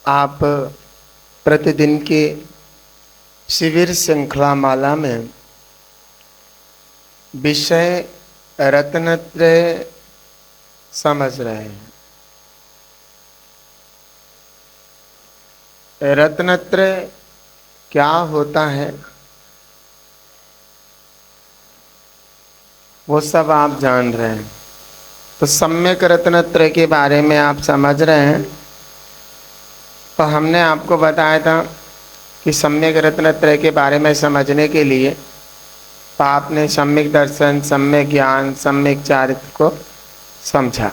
आप प्रतिदिन की शिविर श्रृंखला माला में विषय रत्नत्रय समझ रहे हैं। रत्नत्रय क्या होता है वो सब आप जान रहे हैं। तो सम्यक रत्नत्रय के बारे में आप समझ रहे हैं। तो हमने आपको बताया था कि सम्यक रत्नत्रय के बारे में समझने के लिए तो आपने सम्यक दर्शन, सम्यक ज्ञान, सम्यक चारित्र को समझा।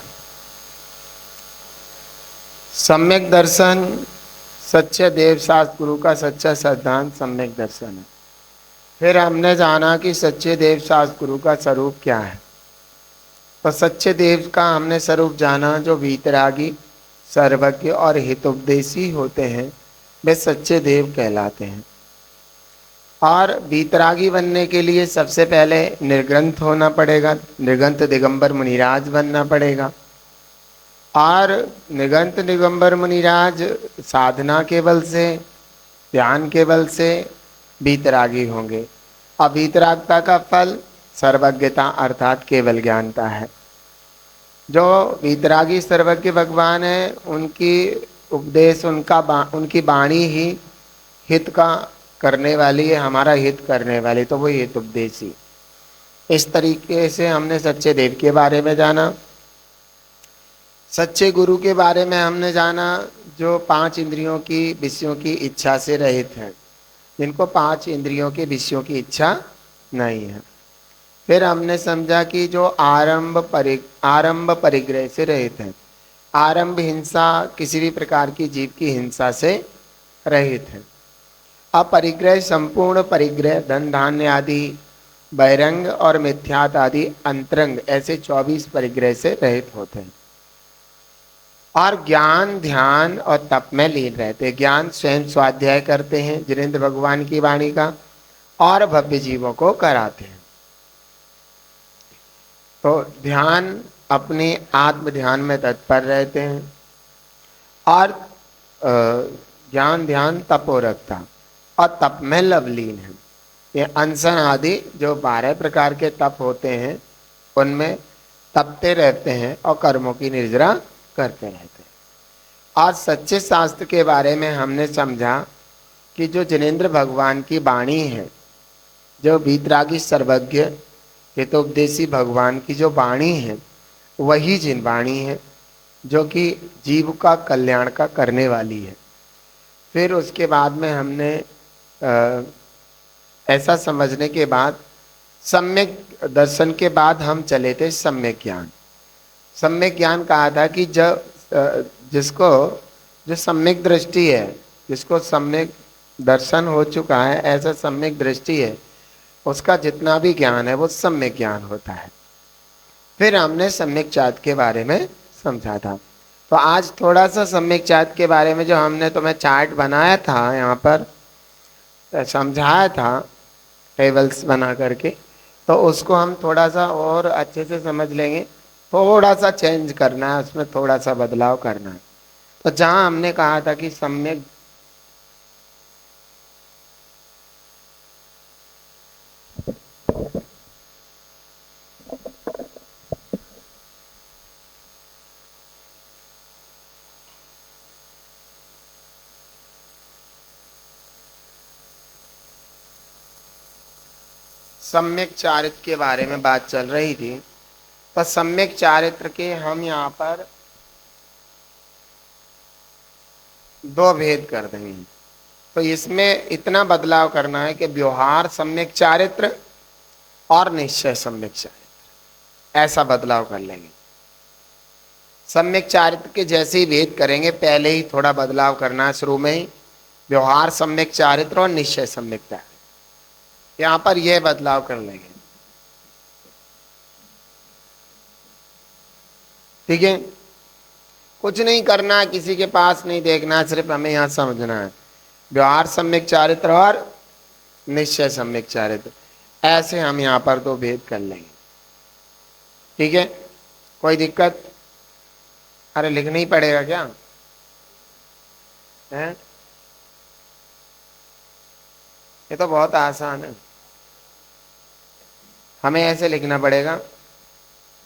सम्यक दर्शन सच्चे देव शास्त्र गुरु का सच्चा सिद्धांत सम्यक दर्शन है। फिर हमने जाना कि सच्चे देव शास्त्र गुरु का स्वरूप क्या है। तो सच्चे देव का हमने स्वरूप जाना, जो वीतरागी, सर्वज्ञ और हितोपदेशी होते हैं वे सच्चे देव कहलाते हैं। और वीतरागी बनने के लिए सबसे पहले निर्ग्रंथ होना पड़ेगा, निर्ग्रंथ दिगंबर मुनिराज बनना पड़ेगा। और निर्ग्रंथ दिगंबर मुनिराज साधना के बल से, ध्यान के बल से वीतरागी होंगे। और वीतरागता का फल सर्वज्ञता अर्थात केवल ज्ञानता है। जो वीतरागी सर्वज्ञ भगवान है उनकी उपदेश, उनकी वाणी ही हित का करने वाली है, हमारा हित करने वाली, तो वो हित उपदेशी। इस तरीके से हमने सच्चे देव के बारे में जाना। सच्चे गुरु के बारे में हमने जाना जो 5 इंद्रियों की विषयों की इच्छा से रहित है, जिनको 5 इंद्रियों के विषयों की इच्छा नहीं है। फिर हमने समझा कि जो आरंभ परिग्रह से रहित है। आरंभ हिंसा, किसी भी प्रकार की जीव की हिंसा से रहित है। अपरिग्रह संपूर्ण परिग्रह, धन धान्य आदि, बहिरंग और मिथ्यात आदि अंतरंग, ऐसे 24 परिग्रह से रहित होते हैं। और ज्ञान, ध्यान और तप में लीन रहते हैं। ज्ञान स्वयं स्वाध्याय करते हैं जिनेंद्र भगवान की वाणी का, और भव्य जीवों को कराते हैं। तो ध्यान, अपने आत्म ध्यान में तत्पर रहते हैं। और ज्ञान, ध्यान, तपोरकता और तप में लवलीन है। ये अनशन आदि जो 12 प्रकार के तप होते हैं उनमें तपते रहते हैं और कर्मों की निर्जरा करते रहते हैं। आज सच्चे शास्त्र के बारे में हमने समझा कि जो जिनेंद्र भगवान की वाणी है, जो वीतरागी सर्वज्ञ हितोपदेशी भगवान की जो वाणी है, वही जिन वाणी है जो कि जीव का कल्याण का करने वाली है। फिर उसके बाद में हमने ऐसा समझने के बाद सम्यक दर्शन के बाद हम चले थे सम्यक ज्ञान। सम्यक ज्ञान कहा था कि जिसको जो सम्यक दृष्टि है, जिसको सम्यक दर्शन हो चुका है, ऐसा सम्यक दृष्टि है, उसका जितना भी ज्ञान है वो सम्यक ज्ञान होता है। फिर हमने सम्यक चार्ट के बारे में समझा था। तो आज थोड़ा सा सम्यक चार्ट के बारे में, जो हमने तुम्हें चार्ट बनाया था यहाँ पर समझाया था टेबल्स बना करके, तो उसको हम थोड़ा सा और अच्छे से समझ लेंगे। थोड़ा सा चेंज करना है, उसमें थोड़ा सा बदलाव करना है। तो जहाँ हमने कहा था कि सम्यक सम्यक चारित्र के बारे में बात चल रही थी। तो सम्यक चारित्र के हम यहाँ पर 2 भेद कर देंगे। तो इसमें इतना बदलाव करना है कि व्यवहार सम्यक चारित्र और निश्चय सम्यक चारित्र, ऐसा बदलाव कर लेंगे। सम्यक चारित्र के जैसे ही भेद करेंगे, पहले ही थोड़ा बदलाव करना है शुरू में ही। व्यवहार सम्यक चारित्र और निश्चय सम्यक चारित्र, यहाँ पर यह बदलाव कर लेंगे। ठीक है, कुछ नहीं करना है, किसी के पास नहीं देखना है, सिर्फ हमें यहाँ समझना है। व्यवहार सम्यक चारित्र और निश्चय सम्यक चारित्र, ऐसे हम यहाँ पर 2 भेद कर लेंगे। ठीक है, कोई दिक्कत? अरे लिखना ही पड़ेगा क्या? हैं? ये तो बहुत आसान है, हमें ऐसे लिखना पड़ेगा,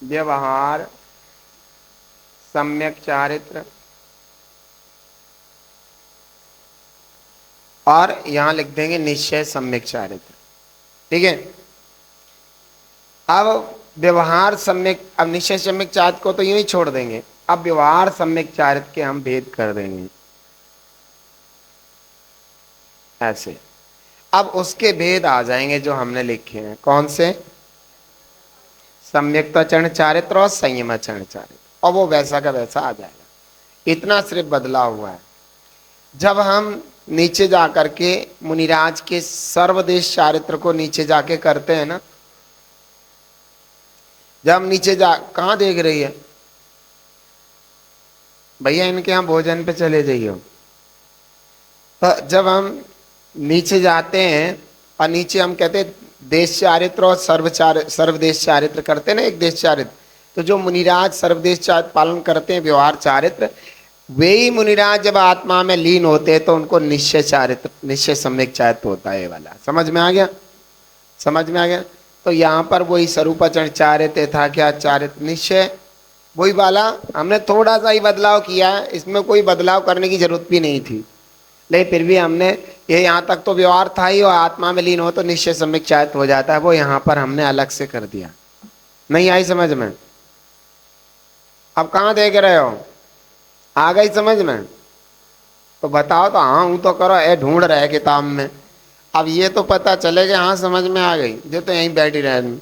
व्यवहार सम्यक चारित्र, और यहां लिख देंगे निश्चय सम्यक चारित्र। ठीक है, अब व्यवहार सम्यक, अब निश्चय सम्यक चारित्र को तो यूं ही छोड़ देंगे, अब व्यवहार सम्यक चारित्र के हम भेद कर देंगे ऐसे। अब उसके भेद आ जाएंगे जो हमने लिखे हैं, कौन से? सम्यक्ताचरण चारित्र और संयमाचरण चारित्र, और वो वैसा का वैसा आ जाएगा। इतना सिर्फ बदला हुआ है। जब हम नीचे जा करके मुनिराज के सर्वदेश चारित्र को नीचे जाके करते हैं ना, जब हम नीचे जा, कहां देख रही है भैया, इनके यहाँ भोजन पे चले जाइए। तो जब हम नीचे जाते हैं और नीचे हम कहते हैं देश चारित्र और सर्वदेश चारित्र करते हैं ना, एक देश चारित्र, तो जो मुनिराज सर्वदेश चारित्र पालन करते हैं, व्यवहार चारित्र, वे ही मुनिराज जब आत्मा में लीन होते हैं तो उनको निश्चय चारित्र, निश्चय सम्यक चारित्र होता है। ये वाला समझ में आ गया? समझ में आ गया? तो यहाँ पर वही स्वरूपाचरण चारित्र था, क्या चारित्र निश्चय, वही वाला हमने थोड़ा सा ही बदलाव किया, इसमें कोई बदलाव करने की जरूरत भी नहीं थी, लेकिन फिर भी हमने ये, यहाँ तक तो व्यवहार था ही, और आत्मा में लीन हो तो निश्चय सम्यक चारित्र हो जाता है, वो यहाँ पर हमने अलग से कर दिया। नहीं आई समझ में? अब कहाँ देख रहे हो, आ गई समझ में? तो बताओ तो, हाँ हूं तो करो, ए ढूंढ रहे किताब में। अब ये तो पता चलेगा हाँ समझ में आ गई, जो तो यहीं बैठी रहे।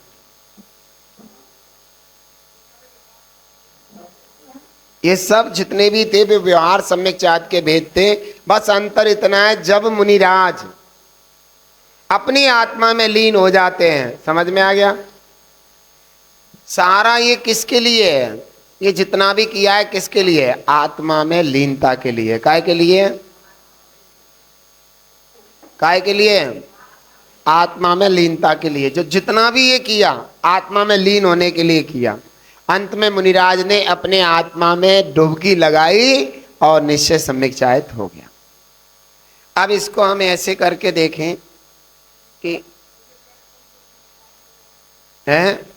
ये सब जितने भी थे वे व्यवहार सम्यक चारित्र के भेद थे। बस अंतर इतना है, जब मुनिराज अपनी आत्मा में लीन हो जाते हैं, समझ में आ गया? सारा ये किसके लिए है? ये जितना भी किया है किसके लिए है? आत्मा में लीनता के लिए। काय के लिए? काय के लिए? आत्मा में लीनता के लिए। जो जितना भी ये किया आत्मा में लीन होने के लिए किया। अंत में मुनिराज ने अपने आत्मा में डुबकी लगाई और निश्चय सम्यक चारित्र हो गया। अब इसको हम ऐसे करके देखें कि है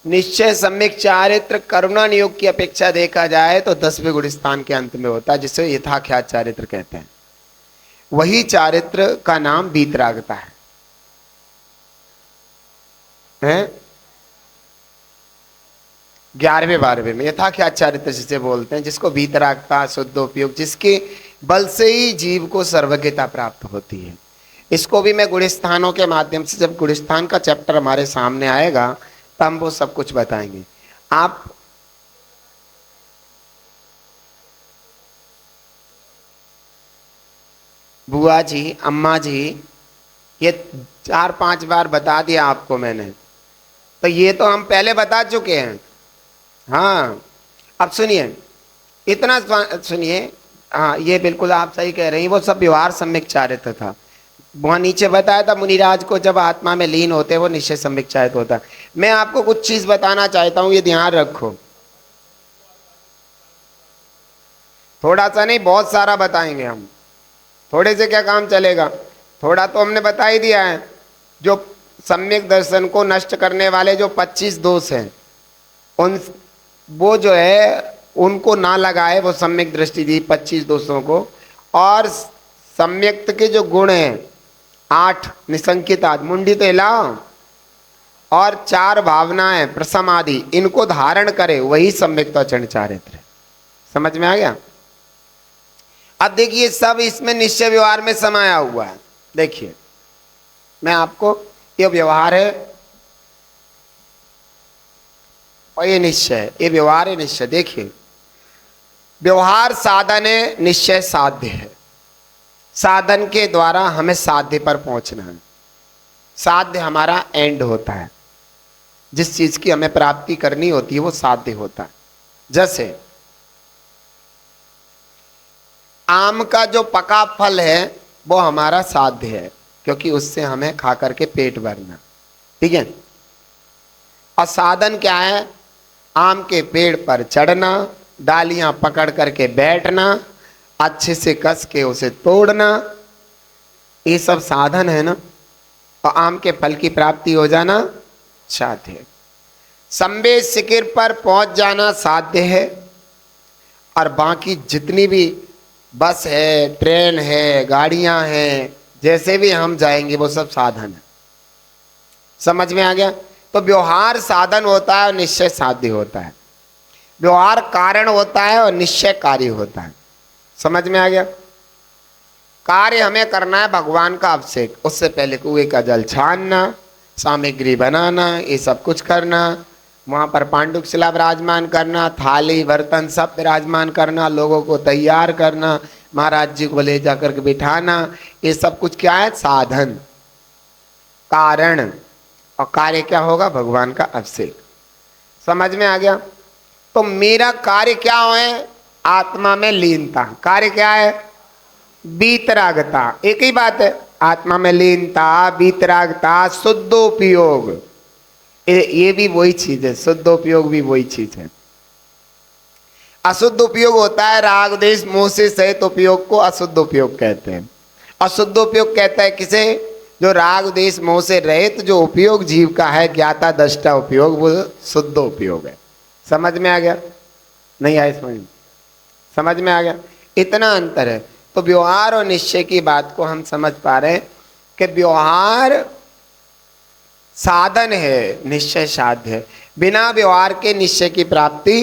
निश्चय सम्यक चारित्र करुणा नियोग की अपेक्षा देखा जाए तो 10वें गुण स्थान के अंत में होता है, जिसे यथाख्यात चारित्र कहते हैं। वही चारित्र का नाम वीतरागता है? 11वें 12वें में यथाख्यात चारित्र जिसे बोलते हैं, जिसको वीतरागता, शुद्ध उपयोग, जिसके बल से ही जीव को सर्वज्ञता प्राप्त होती है। इसको भी मैं गुण स्थानों के माध्यम से, जब गुण स्थान का चैप्टर हमारे सामने आएगा तब हम वो सब कुछ बताएंगे। आप बुआ जी, अम्मा जी, ये 4-5 बार बता दिया आपको मैंने, तो ये तो हम पहले बता चुके हैं। हाँ अब सुनिए, इतना सुनिए। हाँ ये बिल्कुल आप सही कह रही हैं, वो सब व्यवहार सम्यक चारित्र था। वहां नीचे बताया था मुनिराज को जब आत्मा में लीन होते वो निश्चय सम्यक चारित्र होता। मैं आपको कुछ चीज बताना चाहता हूं, ये ध्यान रखो। थोड़ा सा नहीं, बहुत सारा बताएंगे हम। थोड़े से क्या काम चलेगा? थोड़ा तो हमने बता ही दिया है। जो सम्यक दर्शन को नष्ट करने वाले जो 25 दोष हैं, उन वो जो है उनको ना लगाए, वो सम्यक दृष्टि दी 25 दोषों को। और सम्यक्त के जो गुण हैं 8 निसंकित आदि, मुंडी तो हिलाओ, और 4 भावनाएं प्रसम आदि, इनको धारण करे, वही सम्यक्ताचरण चारित्र है। समझ में आ गया? अब देखिए सब इसमें निश्चय व्यवहार में समाया हुआ है। देखिए मैं आपको, ये व्यवहार है और ये निश्चय, ये व्यवहार है निश्चय। देखिए व्यवहार साधन है, निश्चय साध्य है। साधन के द्वारा हमें साध्य पर पहुंचना है। साध्य हमारा एंड होता है, जिस चीज की हमें प्राप्ति करनी होती है वो साध्य होता है। जैसे आम का जो पका फल है वो हमारा साध्य है, क्योंकि उससे हमें खा करके पेट भरना, ठीक है। और साधन क्या है? आम के पेड़ पर चढ़ना, डालियां पकड़ करके बैठना, अच्छे से कस के उसे तोड़ना, ये सब साधन है ना। और आम के फल की प्राप्ति हो जाना साध्य है। संवेद शिखर पर पहुंच जाना साध्य है। और बाकी जितनी भी बस है, ट्रेन है, गाड़ियां हैं, जैसे भी हम जाएंगे वो सब साधन है। समझ में आ गया? तो व्यवहार साधन होता है और निश्चय साध्य होता है। व्यवहार कारण होता है और निश्चय कार्य होता है। समझ में आ गया? कार्य हमें करना है भगवान का अभिषेक, उससे पहले कुएं का जल छानना, सामग्री बनाना, ये सब कुछ करना, वहां पर पांडुक शिला विराजमान करना, थाली बर्तन सब विराजमान करना, लोगों को तैयार करना, महाराज जी को ले जाकर के बिठाना, ये सब कुछ क्या है? साधन, कारण। और कार्य क्या होगा? भगवान का अभिषेक। समझ में आ गया? तो मेरा कार्य क्या है? आत्मा में लीनता। कार्य क्या है? बीतरागता। एक ही बात है, आत्मा में लीनता, बीतरागता, शुद्धोपयोग। ये भी वही चीज है, शुद्धोपयोग भी वही चीज है। अशुद्ध उपयोग होता है राग द्वेष मोह से सहित उपयोग को अशुद्ध उपयोग कहते हैं। अशुद्ध उपयोग कहता है किसे? जो राग द्वेष मोह से रहित जो उपयोग जीव का है, ज्ञाता दृष्टा उपयोग, वो शुद्ध उपयोग है। समझ में आ गया? नहीं आया समझ में? समझ में आ गया? इतना अंतर है। तो व्यवहार और निश्चय की बात को हम समझ पा रहे हैं कि व्यवहार साधन है, निश्चय साध्य है। बिना व्यवहार के निश्चय की प्राप्ति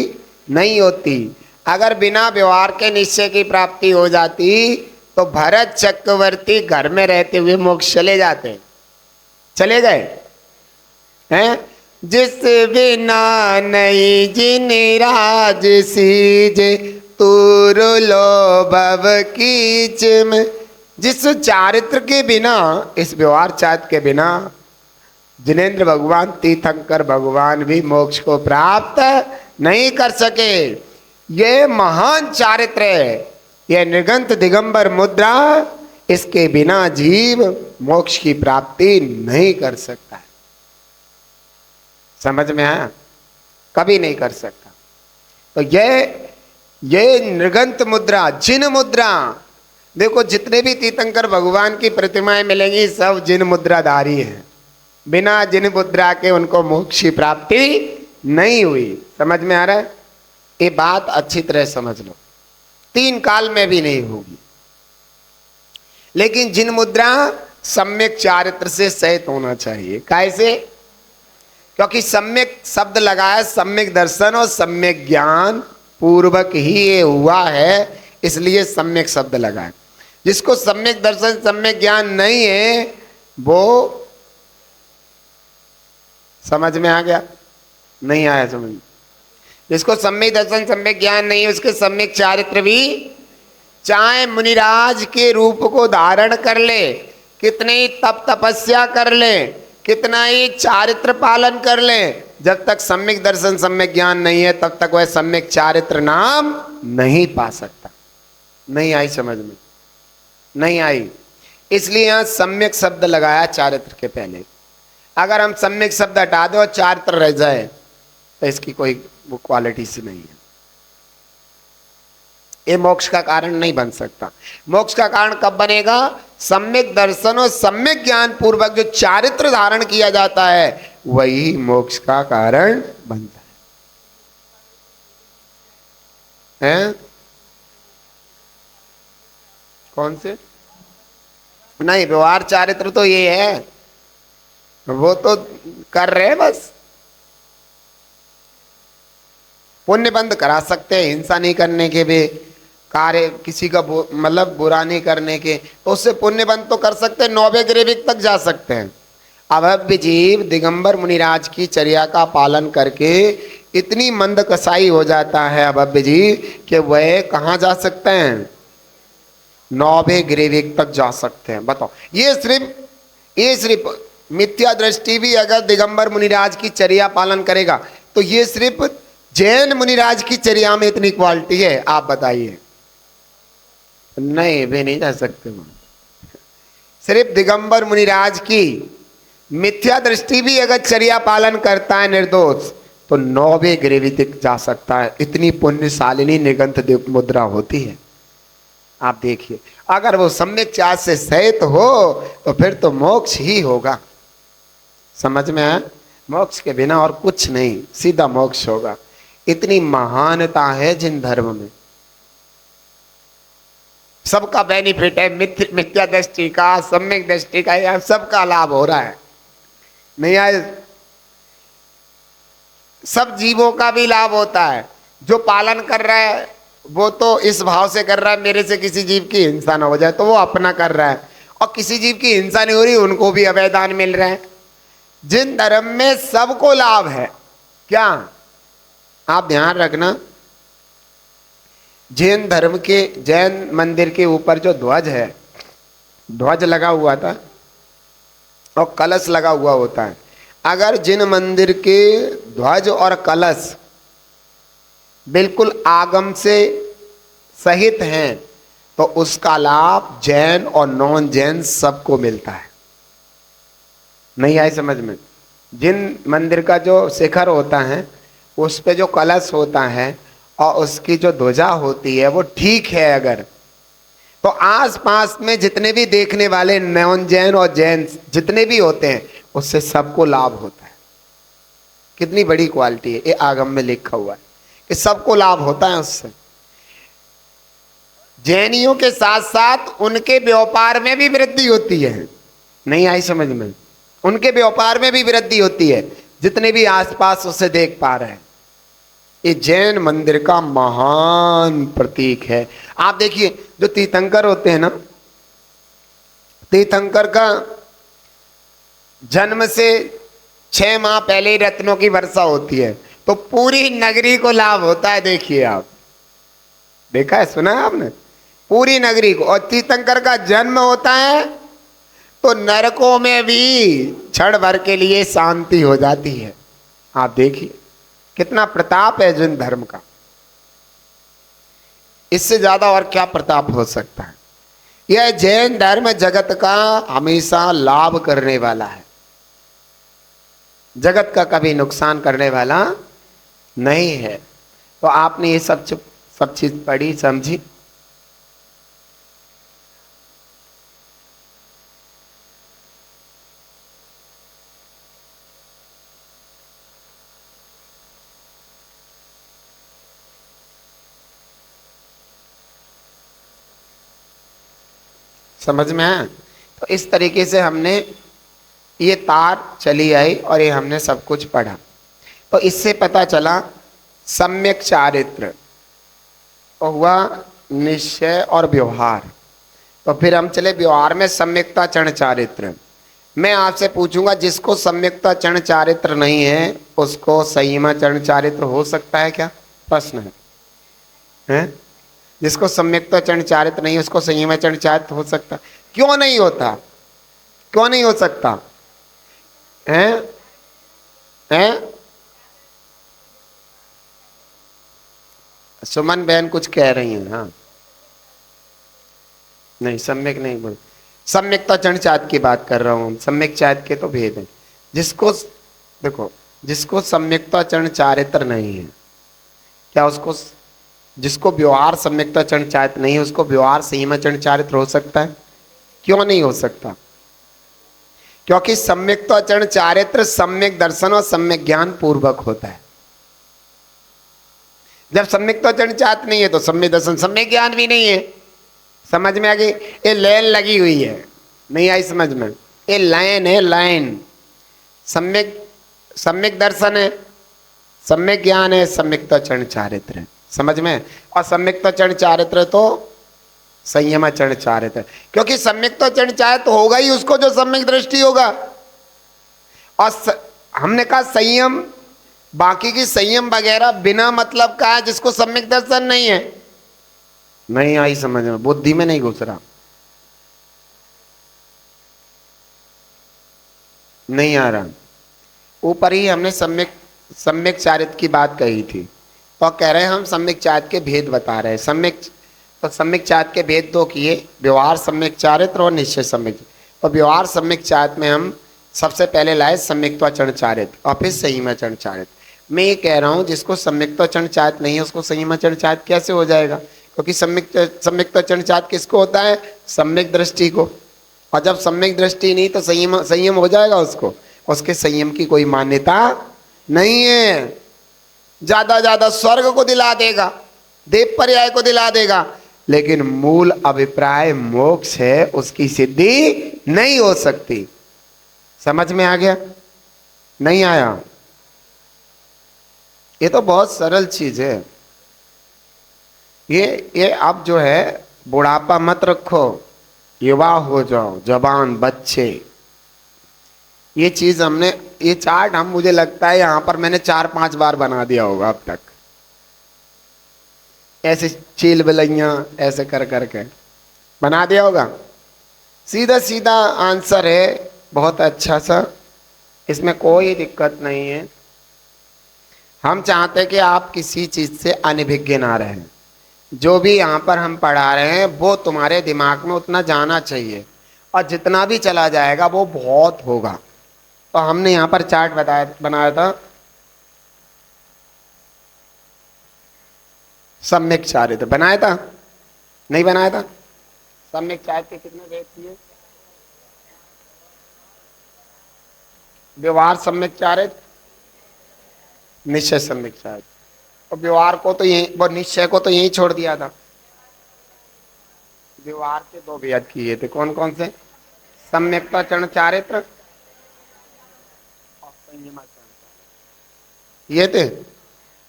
नहीं होती। अगर बिना व्यवहार के निश्चय की प्राप्ति हो जाती तो भरत चक्रवर्ती घर में रहते हुए मोक्ष चले जाते। चले गए हैं? जिस बिना नहीं जिन राज सीजे तुरलो भव कीच में। जिस चारित्र के बिना, इस व्यवहार चारित्र के बिना जिनेंद्र भगवान, तीर्थंकर भगवान भी मोक्ष को प्राप्त नहीं कर सके। ये महान चारित्र है, यह निर्गंत दिगंबर मुद्रा, इसके बिना जीव मोक्ष की प्राप्ति नहीं कर सकता है। समझ में आया? कभी नहीं कर सकता। तो ये निर्गंत मुद्रा, जिन मुद्रा, देखो जितने भी तीर्थंकर भगवान की प्रतिमाएं मिलेंगी सब जिन मुद्राधारी हैं। बिना जिन मुद्रा के उनको मोक्ष की प्राप्ति नहीं हुई। समझ में आ रहा है? ये बात अच्छी तरह समझ लो, 3 काल में भी नहीं होगी। लेकिन जिन मुद्रा सम्यक चारित्र से सहित होना चाहिए। कैसे? क्योंकि सम्यक शब्द लगाया सम्यक दर्शन और सम्यक ज्ञान पूर्वक ही ये हुआ है, इसलिए सम्यक शब्द लगाया। जिसको सम्यक दर्शन सम्यक ज्ञान नहीं है वो, समझ में आ गया? नहीं आया समझ? जिसको सम्यक दर्शन सम्यक ज्ञान नहीं है उसके सम्यक चारित्र भी चाहे मुनिराज के रूप को धारण कर ले, कितने ही तप तपस्या कर ले, कितना ही चारित्र पालन कर ले, जब तक सम्यक दर्शन सम्यक ज्ञान नहीं है तब तक वह सम्यक चारित्र नाम नहीं पा सकता। नहीं आई समझ में? नहीं आई। इसलिए यहां सम्यक शब्द लगाया चारित्र के पहले। अगर हम सम्यक शब्द हटा दो और चारित्र रह जाए तो इसकी कोई वो क्वालिटी से नहीं है। ये मोक्ष का कारण नहीं बन सकता। मोक्ष का कारण कब बनेगा? सम्यक दर्शन और सम्यक ज्ञान पूर्वक जो चारित्र धारण किया जाता है वही मोक्ष का कारण बनता है। कौन से? नहीं, व्यवहार चारित्र तो ये है, वो तो कर रहे हैं बस। पुण्य बंद करा सकते हैं, हिंसा नहीं करने के भी, कार्य किसी का मतलब बुरा नहीं करने के, तो उससे पुण्य बंद तो कर सकते हैं, 9वें ग्रेविक तक जा सकते हैं। अभव्य जीव दिगंबर मुनिराज की चर्या का पालन करके इतनी मंद कसाई हो जाता है अभव्य जीव कि वह कहाँ जा सकते हैं? 9वें ग्रेविक तक जा सकते हैं। बताओ, ये सिर्फ मिथ्या दृष्टि भी अगर दिगंबर मुनिराज की चर्या पालन करेगा तो ये सिर्फ जैन मुनिराज की चर्या में इतनी क्वालिटी है, आप बताइए। नहीं, वे नहीं जा सकते। सिर्फ दिगंबर मुनिराज की मिथ्या दृष्टि भी अगर चर्या पालन करता है निर्दोष तो 9वें ग्रेवी तक जा सकता है। इतनी पुण्यशालिनी निगंत मुद्रा होती है। आप देखिए, अगर वो सम्यक चार्ज से सहित हो तो फिर तो मोक्ष ही होगा। समझ में आया? मोक्ष के बिना और कुछ नहीं, सीधा मोक्ष होगा। इतनी महानता है जिन धर्म में, सबका बेनिफिट है, मिथ्या दृष्टि का, सम्यक दृष्टि का, यह सबका लाभ हो रहा है। नहीं आए? सब जीवों का भी लाभ होता है। जो पालन कर रहा है वो तो इस भाव से कर रहा है मेरे से किसी जीव की हिंसा ना हो जाए, तो वो अपना कर रहा है, और किसी जीव की हिंसा नहीं हो रही उनको भी अभयदान मिल रहा है। जिन धर्म में सबको लाभ है, क्या आप ध्यान रखना, जैन धर्म के, जैन मंदिर के ऊपर जो ध्वज है, ध्वज लगा हुआ था और कलश लगा हुआ होता है। अगर जिन मंदिर के ध्वज और कलश बिल्कुल आगम से सहित हैं तो उसका लाभ जैन और नॉन जैन सबको मिलता है। नहीं आए समझ में? जिन मंदिर का जो शिखर होता है उस पे जो कलश होता है और उसकी जो ध्वजा होती है वो ठीक है अगर, तो आसपास में जितने भी देखने वाले नॉन जैन और जैन जितने भी होते हैं उससे सबको लाभ होता है। कितनी बड़ी क्वालिटी है, ये आगम में लिखा हुआ है कि सबको लाभ होता है उससे। जैनियों के साथ साथ उनके व्यापार में भी वृद्धि होती है। नहीं आई समझ में? उनके व्यापार में भी वृद्धि होती है, जितने भी आसपास उसे देख पा रहे हैं। ये जैन मंदिर का महान प्रतीक है। आप देखिए, जो तीर्थंकर होते हैं ना, तीर्थंकर का जन्म से 6 माह पहले ही रत्नों की वर्षा होती है, तो पूरी नगरी को लाभ होता है। देखिए आप, देखा है, सुना है आपने? पूरी नगरी को। और तीर्थंकर का जन्म होता है तो नरकों में भी क्षण भर के लिए शांति हो जाती है। आप देखिए कितना प्रताप है जिन धर्म का, इससे ज्यादा और क्या प्रताप हो सकता है। यह जैन धर्म जगत का हमेशा लाभ करने वाला है, जगत का कभी नुकसान करने वाला नहीं है। तो आपने ये सब चीज पढ़ी समझी? समझ में है? तो इस तरीके से हमने ये तार चली आई और ये हमने सब कुछ पढ़ा। तो इससे पता चला सम्यक चारित्र तो हुआ निश्चय और व्यवहार। तो फिर हम चले व्यवहार में सम्यकता चरण चारित्र। मैं आपसे पूछूंगा, जिसको सम्यकता चरण चारित्र नहीं है उसको संयमा चरण चारित्र हो सकता है क्या? प्रश्न है? जिसको सम्यकता चरण चारित्र नहीं है उसको संयमा चरण चारित्र हो सकता? क्यों नहीं होता? क्यों नहीं हो सकता? हैं? सुमन बहन कुछ कह रही हैं। हाँ, नहीं सम्यक नहीं बोल, सम्यकता चरण चारित्र की बात कर रहा हूं। सम्यक चारित्र के तो भेद है। जिसको देखो, जिसको सम्यकता चरण चारित्र नहीं है, क्या उसको, जिसको व्यवहार सम्यकता चरण चारित्र नहीं है उसको व्यवहार संयमा चरण चारित्र हो सकता है? क्यों नहीं हो सकता? क्योंकि सम्यकता चरण चारित्र सम्यक दर्शन और सम्यक ज्ञान पूर्वक होता है। जब सम्यकता चरण चारित्र नहीं है तो सम्यक दर्शन सम्यक ज्ञान भी नहीं है। समझ में आ गई? ये लाइन लगी हुई है, नहीं आई समझ में? ये लाइन है, लाइन। सम्यक दर्शन है, सम्यक ज्ञान है, सम्यकता चरण चारित्र है। समझ में? और सम्यकता चरण चारित्र तो संयमा चरण चारित्र, क्योंकि सम्यकता चरण चारित्र होगा ही उसको जो सम्यक दृष्टि होगा। और हमने कहा संयम, बाकी की संयम वगैरह बिना मतलब का है, जिसको सम्यक दर्शन नहीं है। नहीं आई समझ में? बुद्धि में नहीं घुस रहा, नहीं आ रहा। ऊपर ही हमने सम्यक चारित्र की बात कही थी, तो कह रहे हैं हम सम्यक चारित्र के भेद बता रहे हैं। सम्यक चारित्र के भेद दो किए, व्यवहार सम्यक चारित्र और निश्चय सम्यक। तो व्यवहार सम्यक चारित्र में हम सबसे पहले लाए सम्यकता चरण चारित्र और फिर संयमा चरण चारित्र। मैं ये कह रहा हूँ जिसको सम्यकता चरण चारित्र नहीं है उसको संयमा चरण चारित्र कैसे हो जाएगा? क्योंकि सम्यक तो चरणचात किसको होता है? सम्यक दृष्टि को। और जब सम्यक दृष्टि नहीं तो संयम संयम हो जाएगा उसको, उसके संयम की कोई मान्यता नहीं है। ज्यादा स्वर्ग को दिला देगा, देव पर्याय को दिला देगा, लेकिन मूल अभिप्राय मोक्ष है, उसकी सिद्धि नहीं हो सकती। समझ में आ गया? नहीं आया? ये तो बहुत सरल चीज है। ये आप जो है बुढ़ापा मत रखो, युवा हो जाओ, जवान बच्चे। ये चीज हमने, ये चार्ट हम, मुझे लगता है यहां पर मैंने 4-5 बार बना दिया होगा अब तक, ऐसे चील बिलैया ऐसे कर करके बना दिया होगा। सीधा सीधा आंसर है, बहुत अच्छा सा, इसमें कोई दिक्कत नहीं है। हम चाहते हैं कि आप किसी चीज से अनभिज्ञ ना रहें। जो भी यहाँ पर हम पढ़ा रहे हैं वो तुम्हारे दिमाग में उतना जाना चाहिए, और जितना भी चला जाएगा वो बहुत होगा। तो हमने यहाँ पर चार्ट बनाया था, सम्यक चारित्र बनाया था, नहीं बनाया था? सम्यक चारित्र के कितने भेद थे? व्यवहार सम्यक चारित्र, निश्चय सम्यक चारित्र। और व्यवहार को तो यही, वो निश्चय को तो यही छोड़ दिया था। व्यवहार के 2 भेद किए थे, कौन कौन से? सम्यकता चरण चारित्र और संयमा चरण चारित्र, ये थे।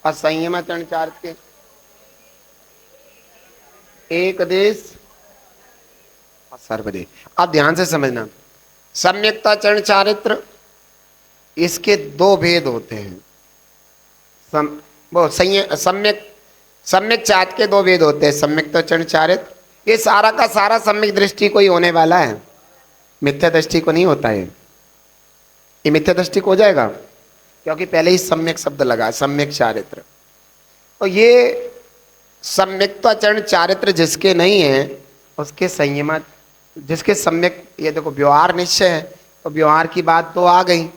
और संयमा चरण चारित्र के एक देश और सर्वदेश। अब ध्यान से समझना, सम्यकता चरण चारित्र, इसके 2 भेद होते हैं। सम्यक चार्ट के 2 भेद होते हैं, सम्यक तो चरण चारित्र। ये सारा का सारा सम्यक दृष्टि को ही होने वाला है, मिथ्या दृष्टि को नहीं होता है। ये मिथ्या दृष्टि को हो जाएगा क्योंकि पहले ही सम्यक शब्द लगा, सम्यक चारित्र। तो ये सम्यकता चरण चारित्र जिसके नहीं है उसके संयमा, जिसके सम्यक, ये देखो व्यवहार निश्चय है तो व्यवहार की बात तो आ गई।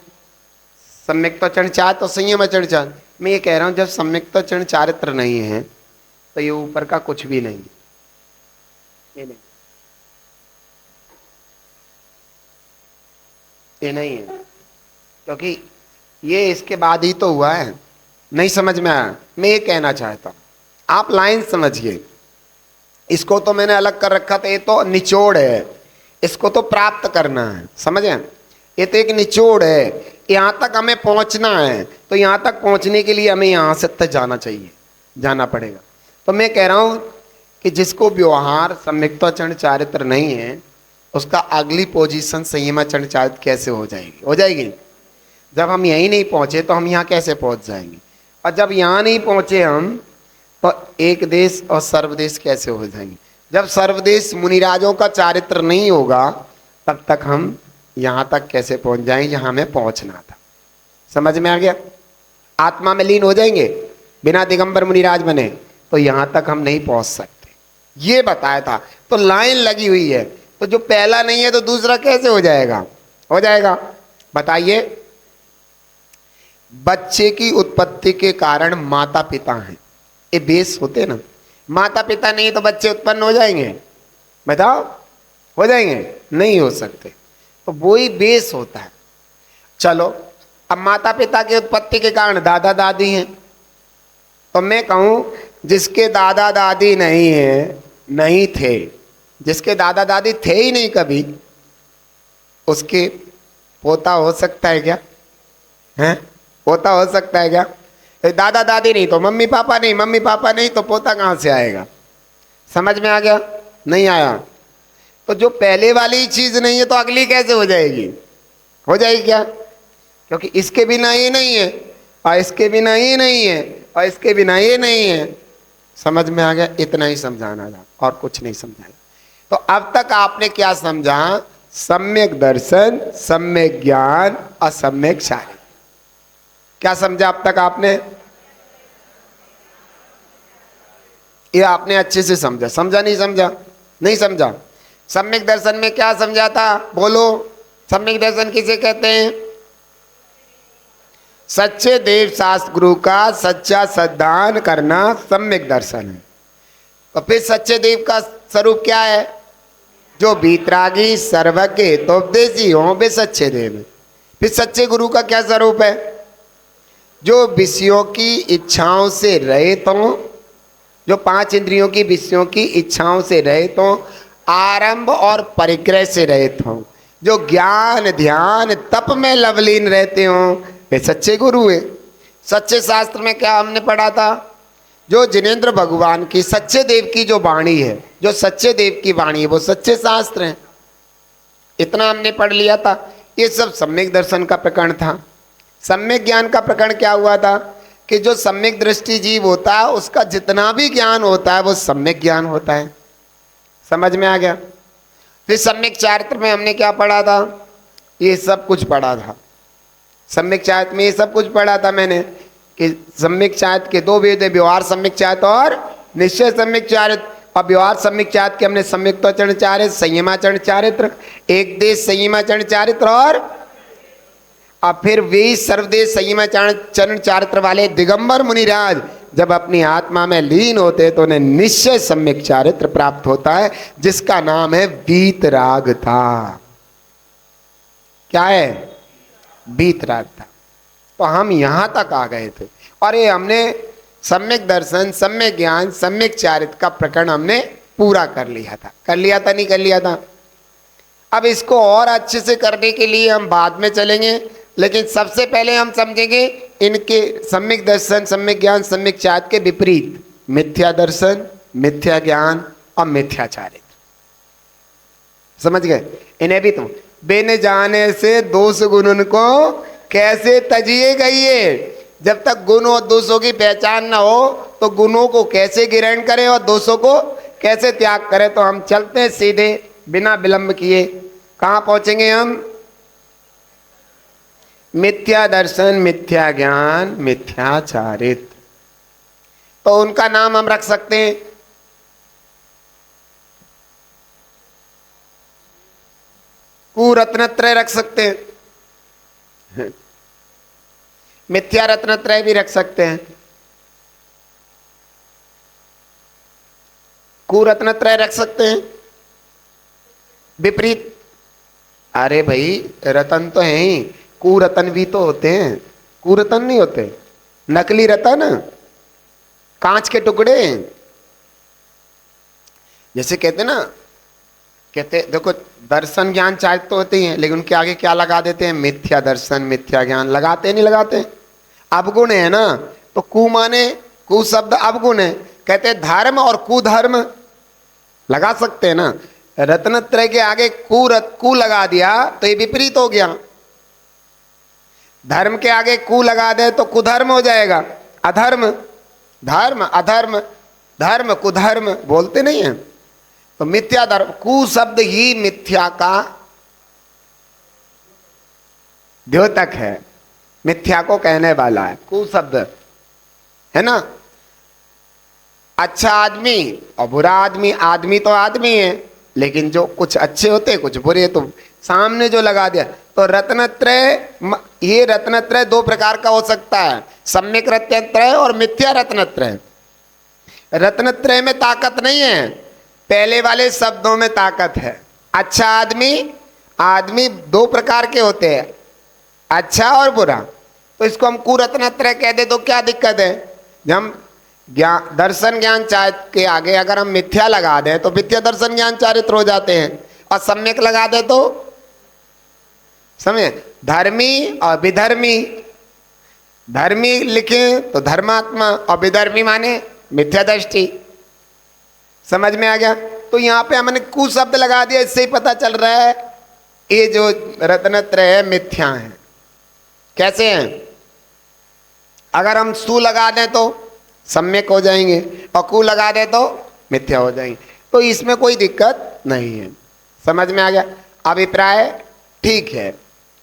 सम्यकता चरण चारित्र तो संयम चरण चारित्र। मैं ये कह रहा हूं जब सम्यकता चरण चारित्र नहीं है तो ये ऊपर का कुछ भी नहीं, ये नहीं, ये नहीं है, क्योंकि ये इसके बाद ही तो हुआ है। नहीं समझ में आया? मैं ये कहना चाहता हूं, आप लाइन समझिए। इसको तो मैंने अलग कर रखा था, ये तो निचोड़ है, इसको तो प्राप्त करना है, समझे? ये तो एक निचोड़ है, यहां तक हमें पहुंचना है, तो यहां तक पहुंचने के लिए हमें यहां से तक जाना चाहिए, जाना पड़ेगा। तो मैं कह रहा हूं कि जिसको व्यवहार सम्यकता चरण चारित्र नहीं है उसका अगली पोजीशन संयमा चरण चारित्र कैसे हो जाएगी? हो जाएगी। जब हम यहीं नहीं पहुंचे तो हम यहाँ कैसे पहुंच जाएंगे? और जब यहाँ नहीं पहुंचे हम तो एक देश और सर्वदेश कैसे हो जाएंगे? जब सर्वदेश मुनिराजों का चारित्र नहीं होगा तब तक हम यहां तक कैसे पहुंच जाएंगे जहां हमें पहुंचना था? समझ में आ गया? आत्मा में लीन हो जाएंगे बिना दिगंबर मुनिराज बने तो यहां तक हम नहीं पहुंच सकते, ये बताया था। तो लाइन लगी हुई है, तो जो पहला नहीं है तो दूसरा कैसे हो जाएगा? हो जाएगा। बताइए, बच्चे की उत्पत्ति के कारण माता पिता हैं, ये बेस होते ना। माता पिता नहीं तो बच्चे उत्पन्न हो जाएंगे? बताओ, हो जाएंगे? नहीं हो सकते। तो वो ही बेस होता है। चलो, अब माता पिता की उत्पत्ति के कारण दादा दादी हैं, तो मैं कहूं जिसके दादा दादी नहीं है, नहीं थे, जिसके दादा दादी थे ही नहीं कभी, उसके पोता हो सकता है क्या? हैं? पोता हो सकता है क्या? दादा दादी नहीं तो मम्मी पापा नहीं, मम्मी पापा नहीं तो पोता कहां से आएगा? समझ में आ गया? नहीं आया? तो जो पहले वाली चीज नहीं है तो अगली कैसे हो जाएगी? हो जाएगी क्या? क्योंकि इसके बिना ये नहीं है, और इसके बिना ये नहीं है, और इसके बिना ये नहीं है। समझ में आ गया? इतना ही समझाना था और कुछ नहीं समझाया। तो अब तक आपने क्या समझा? सम्यक दर्शन, सम्यक ज्ञान और सम्यक चारित्र। क्या समझा अब तक आपने? ये आपने अच्छे से समझा? समझा नहीं समझा? नहीं समझा। सम्यक दर्शन में क्या समझा था? बोलो, सम्यक दर्शन किसे कहते हैं? सच्चे देव शास्त्र गुरु का सच्चा श्रद्धान करना सम्यक दर्शन है। तो फिर सच्चे देव का स्वरूप क्या है? जो बीतरागी सर्वज्ञ तो उपदेशी हो वे सच्चे देव। फिर सच्चे गुरु का क्या स्वरूप है? जो विषयों की इच्छाओं से रहित हो, जो 5 इंद्रियों की विषयों की इच्छाओं से रहित हो, आरंभ और परिग्रह से रहित हो, जो ज्ञान ध्यान तप में लवलीन रहते हो, वे सच्चे गुरु हैं। सच्चे शास्त्र में क्या हमने पढ़ा था? जो जिनेंद्र भगवान की सच्चे देव की जो वाणी है, जो सच्चे देव की वाणी है, वो सच्चे शास्त्र हैं। इतना हमने पढ़ लिया था। ये सब सम्यक दर्शन का प्रकरण था। सम्यक ज्ञान का प्रकरण क्या हुआ था कि जो सम्यक दृष्टि जीव होता है उसका जितना भी ज्ञान होता है वो सम्यक ज्ञान होता है। समझ में आ गया? फिर सम्यक चारित्र में हमने क्या पढ़ा था? ये सब कुछ पढ़ा था। सम्यक चारित्र में ये सब कुछ पढ़ा था मैंने कि सम्यक चारित्र के 2 भेद है, व्यवहार सम्यक चारित्र और निश्चय सम्यक चारित्र। और व्यवहार सम्यक चारित्र के हमने सम्यक्ताचरण चारित्र, संयमाचरण चारित्र, एक देश संयमाचरण चारित्र और फिर वे सर्वदेश संयमाचरण चारित्र वाले दिगंबर मुनिराज जब अपनी आत्मा में लीन होते तो उन्हें निश्चय सम्यक चारित्र प्राप्त होता है, जिसका नाम है वीतरागता। क्या है? वीतरागता। तो हम यहां तक आ गए थे और ये हमने सम्यक दर्शन, सम्यक ज्ञान, सम्यक चारित्र का प्रकरण हमने पूरा कर लिया था। कर लिया था नहीं कर लिया था? अब इसको और अच्छे से करने के लिए हम बाद में चलेंगे, लेकिन सबसे पहले हम समझेंगे इनके सम्यक दर्शन, सम्यक ज्ञान, सम्यक चारित्र के विपरीत मिथ्या दर्शन, मिथ्या ज्ञान और मिथ्या चारित्र। समझ गए? इन्हें भी तुम बिन जाने से दोष गुण को कैसे तजिए गई। जब तक गुण और दोषों की पहचान ना हो तो गुणों को कैसे ग्रहण करें और दोषों को कैसे त्याग करें। तो हम चलते हैं सीधे बिना विलंब किए। कहाँ पहुंचेंगे हम? मिथ्या दर्शन, मिथ्या ज्ञान, मिथ्या चारित्र। तो उनका नाम हम रख सकते हैं कुरत्नत्रय रख सकते हैं, मिथ्या रत्नत्रय भी रख सकते हैं, कुरत्नत्रय रख सकते हैं। विपरीत, अरे भाई रतन तो है ही, कुरतन भी तो होते हैं। कुरतन नहीं होते, नकली रतन, कांच के टुकड़े। जैसे कहते ना, कहते देखो दर्शन ज्ञान चारित्र तो होते हैं, लेकिन उनके आगे क्या लगा देते हैं? मिथ्या दर्शन, मिथ्या ज्ञान। लगाते नहीं लगाते? अवगुण है ना, तो कु माने कु शब्द अवगुण है। कहते धर्म और कुधर्म लगा सकते हैं ना। रत्नत्रय के आगे कु लगा दिया तो ये विपरीत हो गया। धर्म के आगे कु लगा दे तो कुधर्म हो जाएगा, अधर्म। धर्म अधर्म, धर्म कुधर्म बोलते नहीं है। तो मिथ्या धर्म, कु शब्द ही मिथ्या का द्योतक है, मिथ्या को कहने वाला है कु शब्द, है ना। अच्छा आदमी और बुरा आदमी, आदमी तो आदमी है, लेकिन जो कुछ अच्छे होते कुछ बुरे, तो सामने जो लगा दिया। तो रत्नत्रय, ये रत्नत्रय 2 प्रकार का हो सकता है, सम्यक रत्नत्रय और मिथ्या रत्नत्रय। रत्नत्रय में ताकत नहीं है, पहले वाले शब्दों में ताकत है। अच्छा आदमी, आदमी 2 प्रकार के होते हैं, अच्छा और बुरा। तो इसको हम कुरत्नत्रय कह दे तो क्या दिक्कत है? जब हम ज्ञान दर्शन ज्ञान चारित्र के आगे अगर हम मिथ्या लगा दें तो मिथ्या दर्शन ज्ञान चारित्र हो जाते हैं, और सम्यक लगा दे तो समझे धर्मी और विधर्मी। धर्मी लिखे तो धर्मात्मा और विधर्मी माने मिथ्या दृष्टि। समझ में आ गया? तो यहाँ पे हमने कु शब्द लगा दिया, इससे ही पता चल रहा है ये जो रत्नत्रय है मिथ्या है। कैसे हैं? अगर हम सु लगा दें तो सम्यक हो जाएंगे और कु लगा दे तो मिथ्या हो जाएंगे। तो इसमें कोई दिक्कत नहीं है। समझ में आ गया? अभिप्राय ठीक है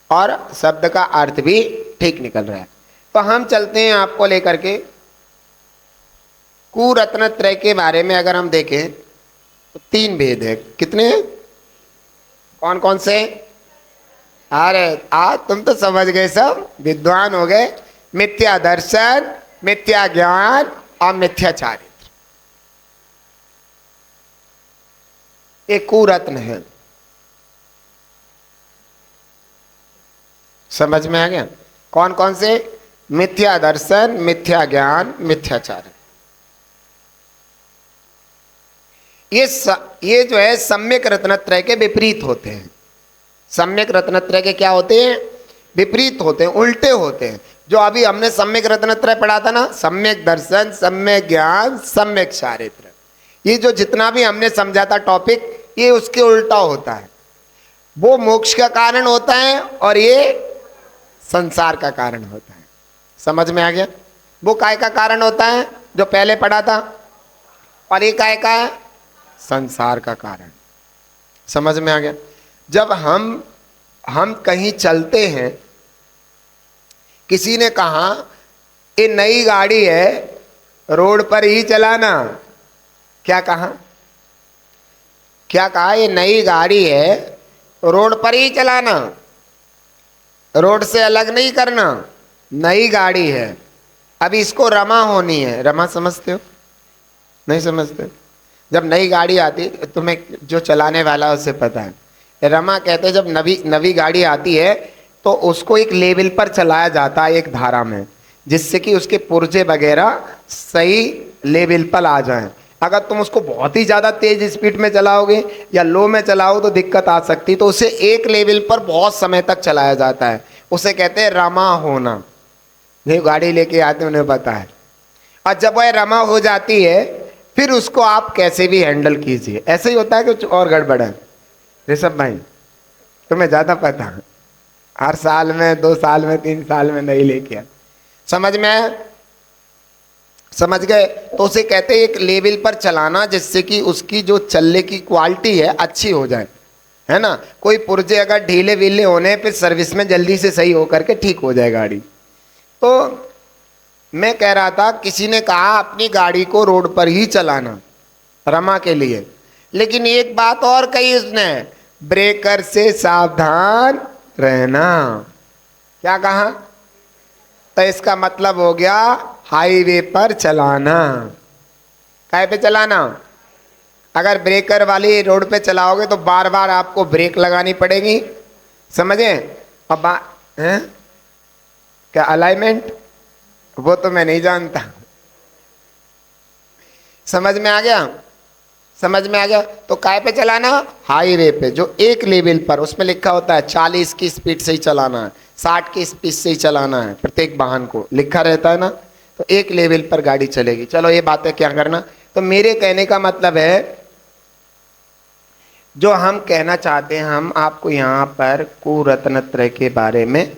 और शब्द का अर्थ भी ठीक निकल रहा है। तो हम चलते हैं आपको लेकर के कुरत्नत्रय के बारे में। अगर हम देखें तो 3 भेद है। कितने? कौन कौन से? अरे आज तुम तो समझ गए, सब विद्वान हो गए। मिथ्या दर्शन, मिथ्या ज्ञान और मिथ्या चारित्र। एक कुरत्न है। समझ में आ गया? कौन कौन से? मिथ्या दर्शन, मिथ्या ज्ञान, मिथ्याचार। ये जो है सम्यक रत्नत्रय के विपरीत होते हैं। सम्यक रत्नत्रय के क्या होते हैं? विपरीत होते हैं, उल्टे होते हैं। जो अभी हमने सम्यक रत्नत्रय पढ़ा था ना, सम्यक दर्शन, सम्यक ज्ञान, सम्यक चारित्र, ये जो जितना भी हमने समझा था टॉपिक, ये उसके उल्टा होता है। वो मोक्ष का कारण होता है और ये संसार का कारण होता है। समझ में आ गया? वो काय का कारण होता है जो पहले पढ़ा था, और ये काय का है? संसार का कारण। समझ में आ गया? जब हम कहीं चलते हैं, किसी ने कहा ये नई गाड़ी है, रोड पर ही चलाना। क्या कहा? क्या कहा? ये नई गाड़ी है, रोड पर ही चलाना, रोड से अलग नहीं करना, नई गाड़ी है। अब इसको रमा होनी है। रमा समझते हो? नहीं समझते? जब नई गाड़ी आती, तुम्हें जो चलाने वाला है उसे पता है, रमा कहते हैं जब नवी गाड़ी आती है तो उसको एक लेवल पर चलाया जाता है, एक धारा में, जिससे कि उसके पुर्जे वगैरह सही लेवल पर आ जाएं। अगर तुम उसको बहुत ही ज़्यादा तेज स्पीड में चलाओगे या लो में चलाओ तो दिक्कत आ सकती। तो उसे एक लेवल पर बहुत समय तक चलाया जाता है, उसे कहते हैं रमा होना। जो गाड़ी लेके आते उन्हें पता है। और जब वह रमा हो जाती है, फिर उसको आप कैसे भी हैंडल कीजिए। ऐसे ही होता है कि कुछ और गड़बड़ है? ऋषभ भाई तुम्हें ज़्यादा पता है, हर साल में, 2 साल में, 3 साल में नहीं लेके आ। समझ में आया? समझ गए? तो उसे कहते हैं एक लेवल पर चलाना, जिससे कि उसकी जो चलने की क्वालिटी है अच्छी हो जाए, है ना। कोई पुर्जे अगर ढीले वीले होने, फिर सर्विस में जल्दी से सही होकर के ठीक हो जाए गाड़ी। तो मैं कह रहा था, किसी ने कहा अपनी गाड़ी को रोड पर ही चलाना रमा के लिए, लेकिन एक बात और कही उसने, ब्रेकर से सावधान रहना। क्या कहा? तो इसका मतलब हो गया हाईवे पर चलाना। काय पे चलाना? अगर ब्रेकर वाली रोड पे चलाओगे तो बार बार आपको ब्रेक लगानी पड़ेगी, समझे? अब हैं क्या अलाइनमेंट, वो तो मैं नहीं जानता। समझ में आ गया? समझ में आ गया? तो काय पे चलाना? हाईवे पे, जो एक लेवल पर, उसमें लिखा होता है 40 की स्पीड से ही चलाना है, 60 की स्पीड से ही चलाना है, प्रत्येक वाहन को लिखा रहता है ना। तो एक लेवल पर गाड़ी चलेगी। चलो ये बातें क्या करना। तो मेरे कहने का मतलब है, जो हम कहना चाहते हैं, हम आपको यहाँ पर कुरत्नत्रय के बारे में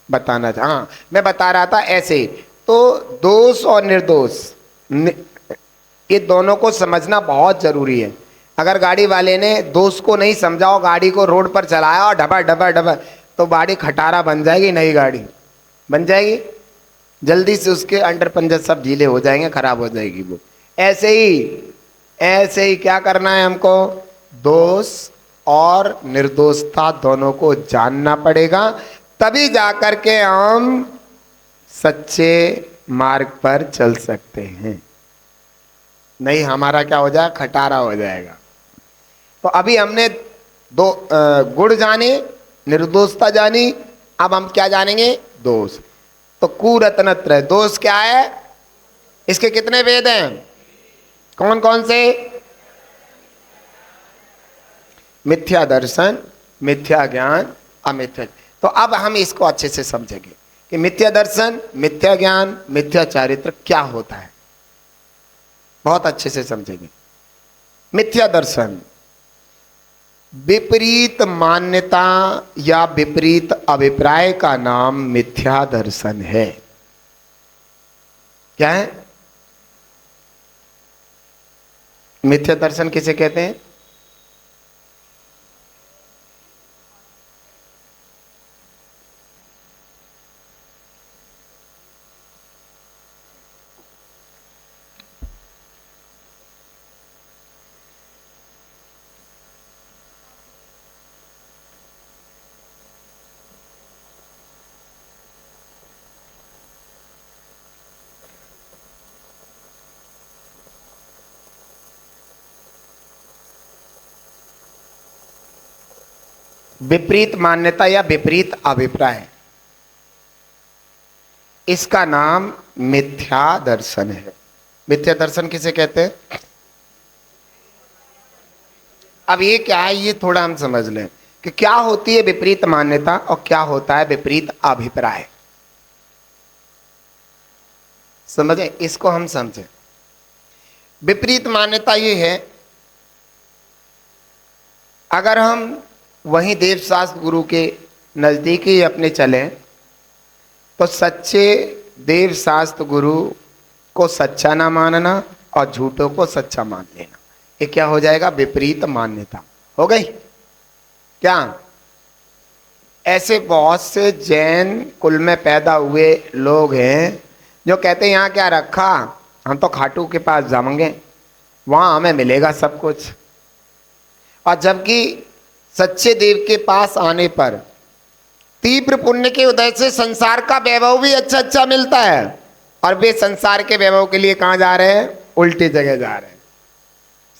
बताना हाँ मैं बता रहा था ऐसे ही। तो दोष और निर्दोष, ये दोनों को समझना बहुत जरूरी है। अगर गाड़ी वाले ने दोष को नहीं समझाओ, गाड़ी को रोड पर चलाया और ढबा ढबा ढबा, तो गाड़ी खटारा बन जाएगी, नई गाड़ी बन जाएगी, जल्दी से उसके अंडर पंजर सब ढीले हो जाएंगे, खराब हो जाएगी वो। ऐसे ही क्या करना है हमको? दोष और निर्दोषता दोनों को जानना पड़ेगा, तभी जाकर के हम सच्चे मार्ग पर चल सकते हैं। नहीं हमारा क्या हो जाए? खटारा हो जाएगा। तो अभी हमने दो गुण जाने, निर्दोषता जानी, अब हम क्या जानेंगे? दोष। तो कुरत्नत्रय, दोष क्या है? इसके कितने वेद हैं? कौन कौन से? मिथ्या दर्शन, मिथ्या ज्ञान, अमिथ्या। तो अब हम इसको अच्छे से समझेंगे कि मिथ्या दर्शन, मिथ्या ज्ञान, मिथ्या चारित्र क्या होता है। बहुत अच्छे से समझेंगे। मिथ्या दर्शन, विपरीत मान्यता या विपरीत अभिप्राय का नाम मिथ्या दर्शन है। क्या है? मिथ्या दर्शन किसे कहते हैं? विपरीत मान्यता या विपरीत अभिप्राय, इसका नाम मिथ्या दर्शन है। मिथ्या दर्शन किसे कहते हैं? अब ये क्या है, ये थोड़ा हम समझ लें कि क्या होती है विपरीत मान्यता और क्या होता है विपरीत अभिप्राय। समझे, इसको हम समझें। विपरीत मान्यता ये है, अगर हम वहीं देवशास्त्र गुरु के नजदीक ही अपने चलें तो सच्चे देवशास्त्र गुरु को सच्चा ना मानना और झूठों को सच्चा मान लेना, ये क्या हो जाएगा? विपरीत मान्यता हो गई। क्या ऐसे बहुत से जैन कुल में पैदा हुए लोग हैं जो कहते हैं यहाँ क्या रखा, हम तो खाटू के पास जाएंगे, वहां हमें मिलेगा सब कुछ। और जबकि सच्चे देव के पास आने पर तीव्र पुण्य के उदय से संसार का वैभव भी अच्छा अच्छा मिलता है, और वे संसार के वैभव के लिए कहाँ जा रहे हैं? उल्टी जगह जा रहे हैं।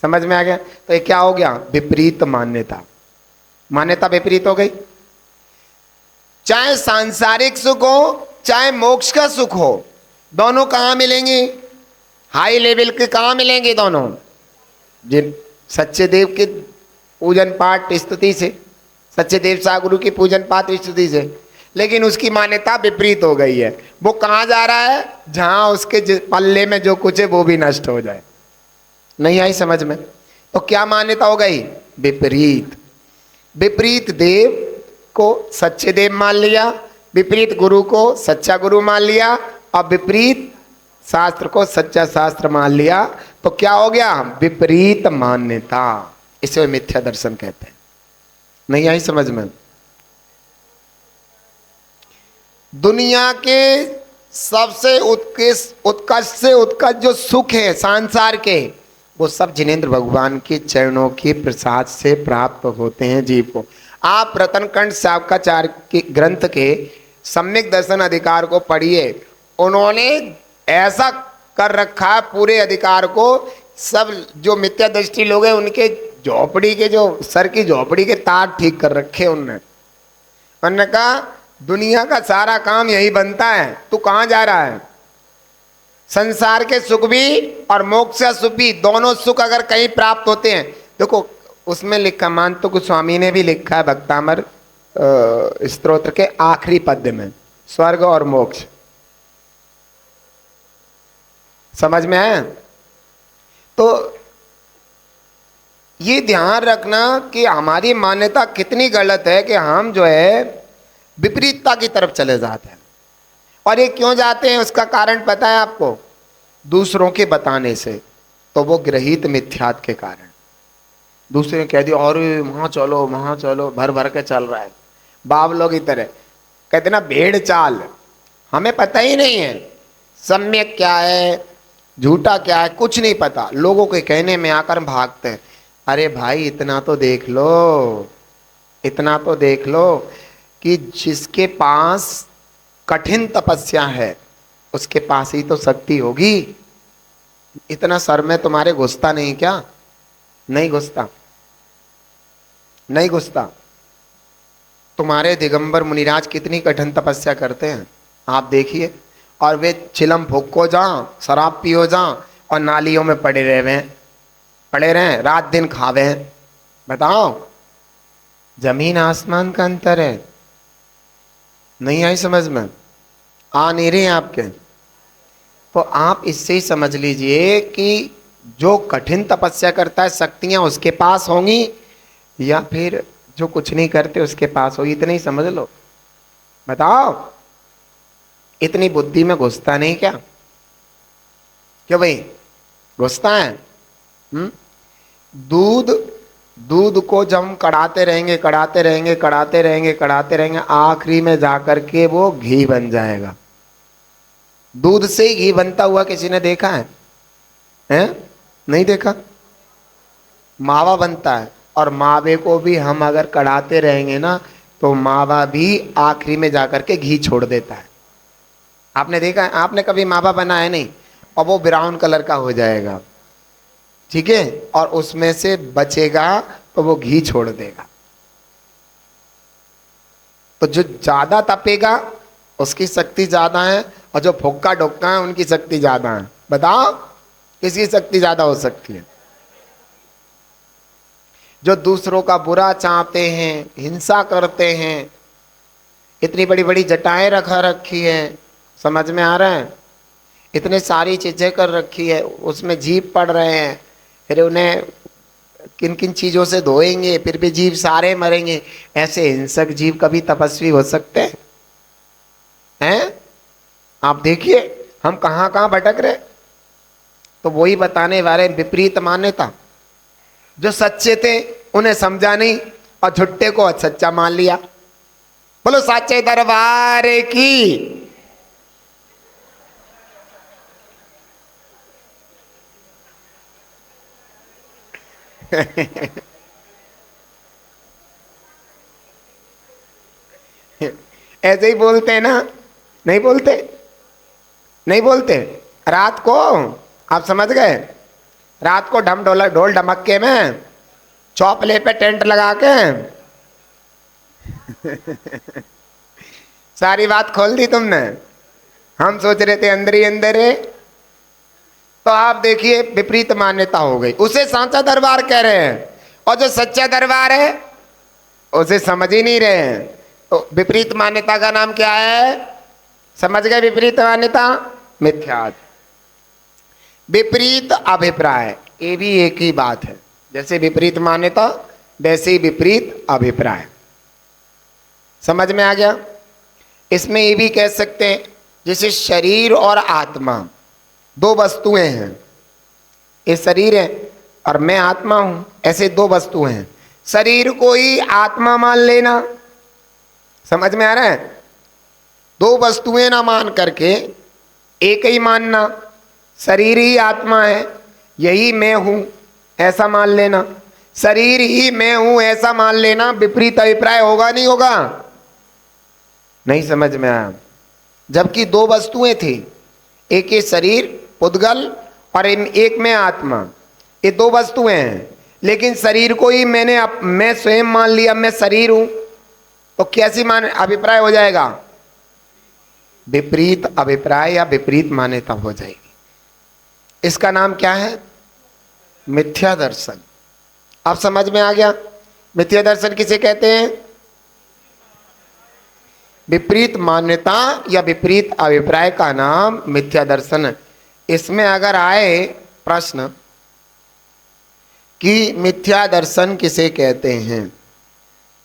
समझ में आ गया? तो ये क्या हो गया? विपरीत मान्यता। मान्यता विपरीत हो गई। चाहे सांसारिक सुख हो चाहे मोक्ष का सुख हो, दोनों कहाँ मिलेंगे? हाई लेवल के कहाँ मिलेंगे? दोनों जिन सच्चे देव के पूजन पाठ स्तुति से, सच्चे देव सागुरु की पूजन पाठ स्तुति से। लेकिन उसकी मान्यता विपरीत हो गई है। वो कहाँ जा रहा है? जहां उसके पल्ले में जो कुछ है वो भी नष्ट हो जाए। नहीं आई समझ में? तो क्या मान्यता हो गई? विपरीत। विपरीत देव को सच्चे देव मान लिया, विपरीत गुरु को सच्चा गुरु मान लिया, और विपरीत शास्त्र को सच्चा शास्त्र मान लिया। तो क्या हो गया? विपरीत मान्यता। इसे मिथ्या दर्शन कहते हैं। नहीं आई समझ में? दुनिया के सबसे उत्कर्ष से उत्कर्ष जो सुख है संसार के, वो सब जिनेंद्र भगवान के चरणों के प्रसाद से प्राप्त होते हैं जीव को। आप रतनकंड शावकाचार्य के ग्रंथ के सम्यक दर्शन अधिकार को पढ़िए। उन्होंने ऐसा कर रखा पूरे अधिकार को, सब जो मिथ्या दृष्टि लोग हैं उनके झोपड़ी के, जो सर की झोपड़ी के तार ठीक कर रखे उन्होंने कहा दुनिया का सारा काम यही बनता है, तू कहाँ जा रहा है? संसार के सुख भी और मोक्ष सुख भी, दोनों सुख अगर कहीं प्राप्त होते हैं, देखो उसमें लिखा, मानतो गोस्वामी ने भी लिखा है भक्तामर स्तोत्र के आखिरी पद्य में, स्वर्ग और मोक्ष। समझ में आया? तो ये ध्यान रखना कि हमारी मान्यता कितनी गलत है कि हम जो है विपरीतता की तरफ चले जाते हैं। और ये क्यों जाते हैं उसका कारण पता है आपको? दूसरों के बताने से। तो वो ग्रहित मिथ्यात के कारण। दूसरे ने कह दिया अरे वहां चलो, भर भर के चल रहा है। बाब लोग की तरह कहते ना भेड़ चाल, हमें पता ही नहीं है सम्यक क्या है झूठा क्या है, कुछ नहीं पता। लोगों के कहने में आकर भागते हैं। अरे भाई इतना तो देख लो कि जिसके पास कठिन तपस्या है उसके पास ही तो शक्ति होगी। इतना सर में तुम्हारे घुसता नहीं क्या? नहीं घुसता। तुम्हारे दिगंबर मुनिराज कितनी कठिन तपस्या करते हैं आप देखिए, और वे चिलम फूको जाओ, शराब पियो जाओ और नालियों में पड़े रहें, रात दिन खावे हैं। बताओ, जमीन आसमान का अंतर है। नहीं आई समझ में? आ नहीं रहे आपके? तो आप इससे ही समझ लीजिए कि जो कठिन तपस्या करता है शक्तियां उसके पास होंगी, या फिर जो कुछ नहीं करते उसके पास होगी। इतना ही समझ लो। बताओ, इतनी बुद्धि में घुसता नहीं क्या? क्यों भाई घुसता है? दूध को जब हम कढ़ाते रहेंगे, आखिरी में जाकर के वो घी बन जाएगा। दूध से ही घी बनता हुआ किसी ने देखा है? नहीं देखा। मावा बनता है, और मावे को भी हम अगर कढ़ाते रहेंगे ना तो मावा भी आखिरी में जाकर के घी छोड़ देता है। आपने देखा है? आपने कभी मावा बनाया नहीं, और वो ब्राउन कलर का हो जाएगा, ठीक है, और उसमें से बचेगा तो वो घी छोड़ देगा। तो जो ज्यादा तपेगा उसकी शक्ति ज्यादा है, और जो फुक्का डुक्का है उनकी शक्ति ज्यादा है। बताओ किसकी शक्ति ज्यादा हो सकती है? जो दूसरों का बुरा चाहते हैं, हिंसा करते हैं, इतनी बड़ी बड़ी जटाएं रखा रखी है, समझ में आ रहा है, इतने सारी चीजें कर रखी है, उसमें जीव पड़ रहे हैं, फिर उन्हें किन किन चीजों से धोएंगे, फिर भी जीव सारे मरेंगे। ऐसे हिंसक जीव कभी तपस्वी हो सकते हैं? आप देखिए हम कहां कहां भटक रहे। तो वही बताने वाले विपरीत मान्यता। जो सच्चे थे उन्हें समझा नहीं और झुट्टे को सच्चा मान लिया। बोलो सच्चे दरबार की। ऐसे ही बोलते हैं ना? नहीं बोलते? नहीं बोलते। रात को आप समझ गए, रात को ढोल ढमक्के में चौपले पे टेंट लगा के सारी बात खोल दी तुमने। हम सोच रहे थे अंदर ही अंदर है। तो आप देखिए विपरीत मान्यता हो गई। उसे सांचा दरबार कह रहे हैं, और जो सच्चा दरबार है उसे समझ ही नहीं रहे हैं। तो विपरीत मान्यता का नाम क्या है? समझ गए? विपरीत मान्यता मिथ्या। विपरीत अभिप्राय, ये भी एक ही बात है। जैसे विपरीत मान्यता वैसे ही विपरीत अभिप्राय। समझ में आ गया? इसमें ये भी कह सकते हैं जैसे शरीर और आत्मा दो वस्तुएं हैं। ये शरीर है और मैं आत्मा हूं, ऐसे दो वस्तुएं हैं। शरीर को ही आत्मा मान लेना, समझ में आ रहा है? दो वस्तुएं ना मान करके एक ही मानना, शरीर ही आत्मा है, यही मैं हूं ऐसा मान लेना। शरीर ही मैं हूं ऐसा मान लेना विपरीत अभिप्राय होगा नहीं होगा? नहीं समझ में आया? जबकि दो वस्तुएं थी, एक ये शरीर पुद्गल और एक में आत्मा, ये दो वस्तुएं हैं। लेकिन शरीर को ही मैं स्वयं मान लिया, मैं शरीर हूं, तो कैसी अभिप्राय हो जाएगा? विपरीत अभिप्राय या विपरीत मान्यता हो जाएगी। इसका नाम क्या है? मिथ्या दर्शन। अब समझ में आ गया? मिथ्या दर्शन किसे कहते हैं? विपरीत मान्यता या विपरीत अभिप्राय का नाम मिथ्या दर्शन है। इसमें अगर आए प्रश्न कि मिथ्या दर्शन किसे कहते हैं,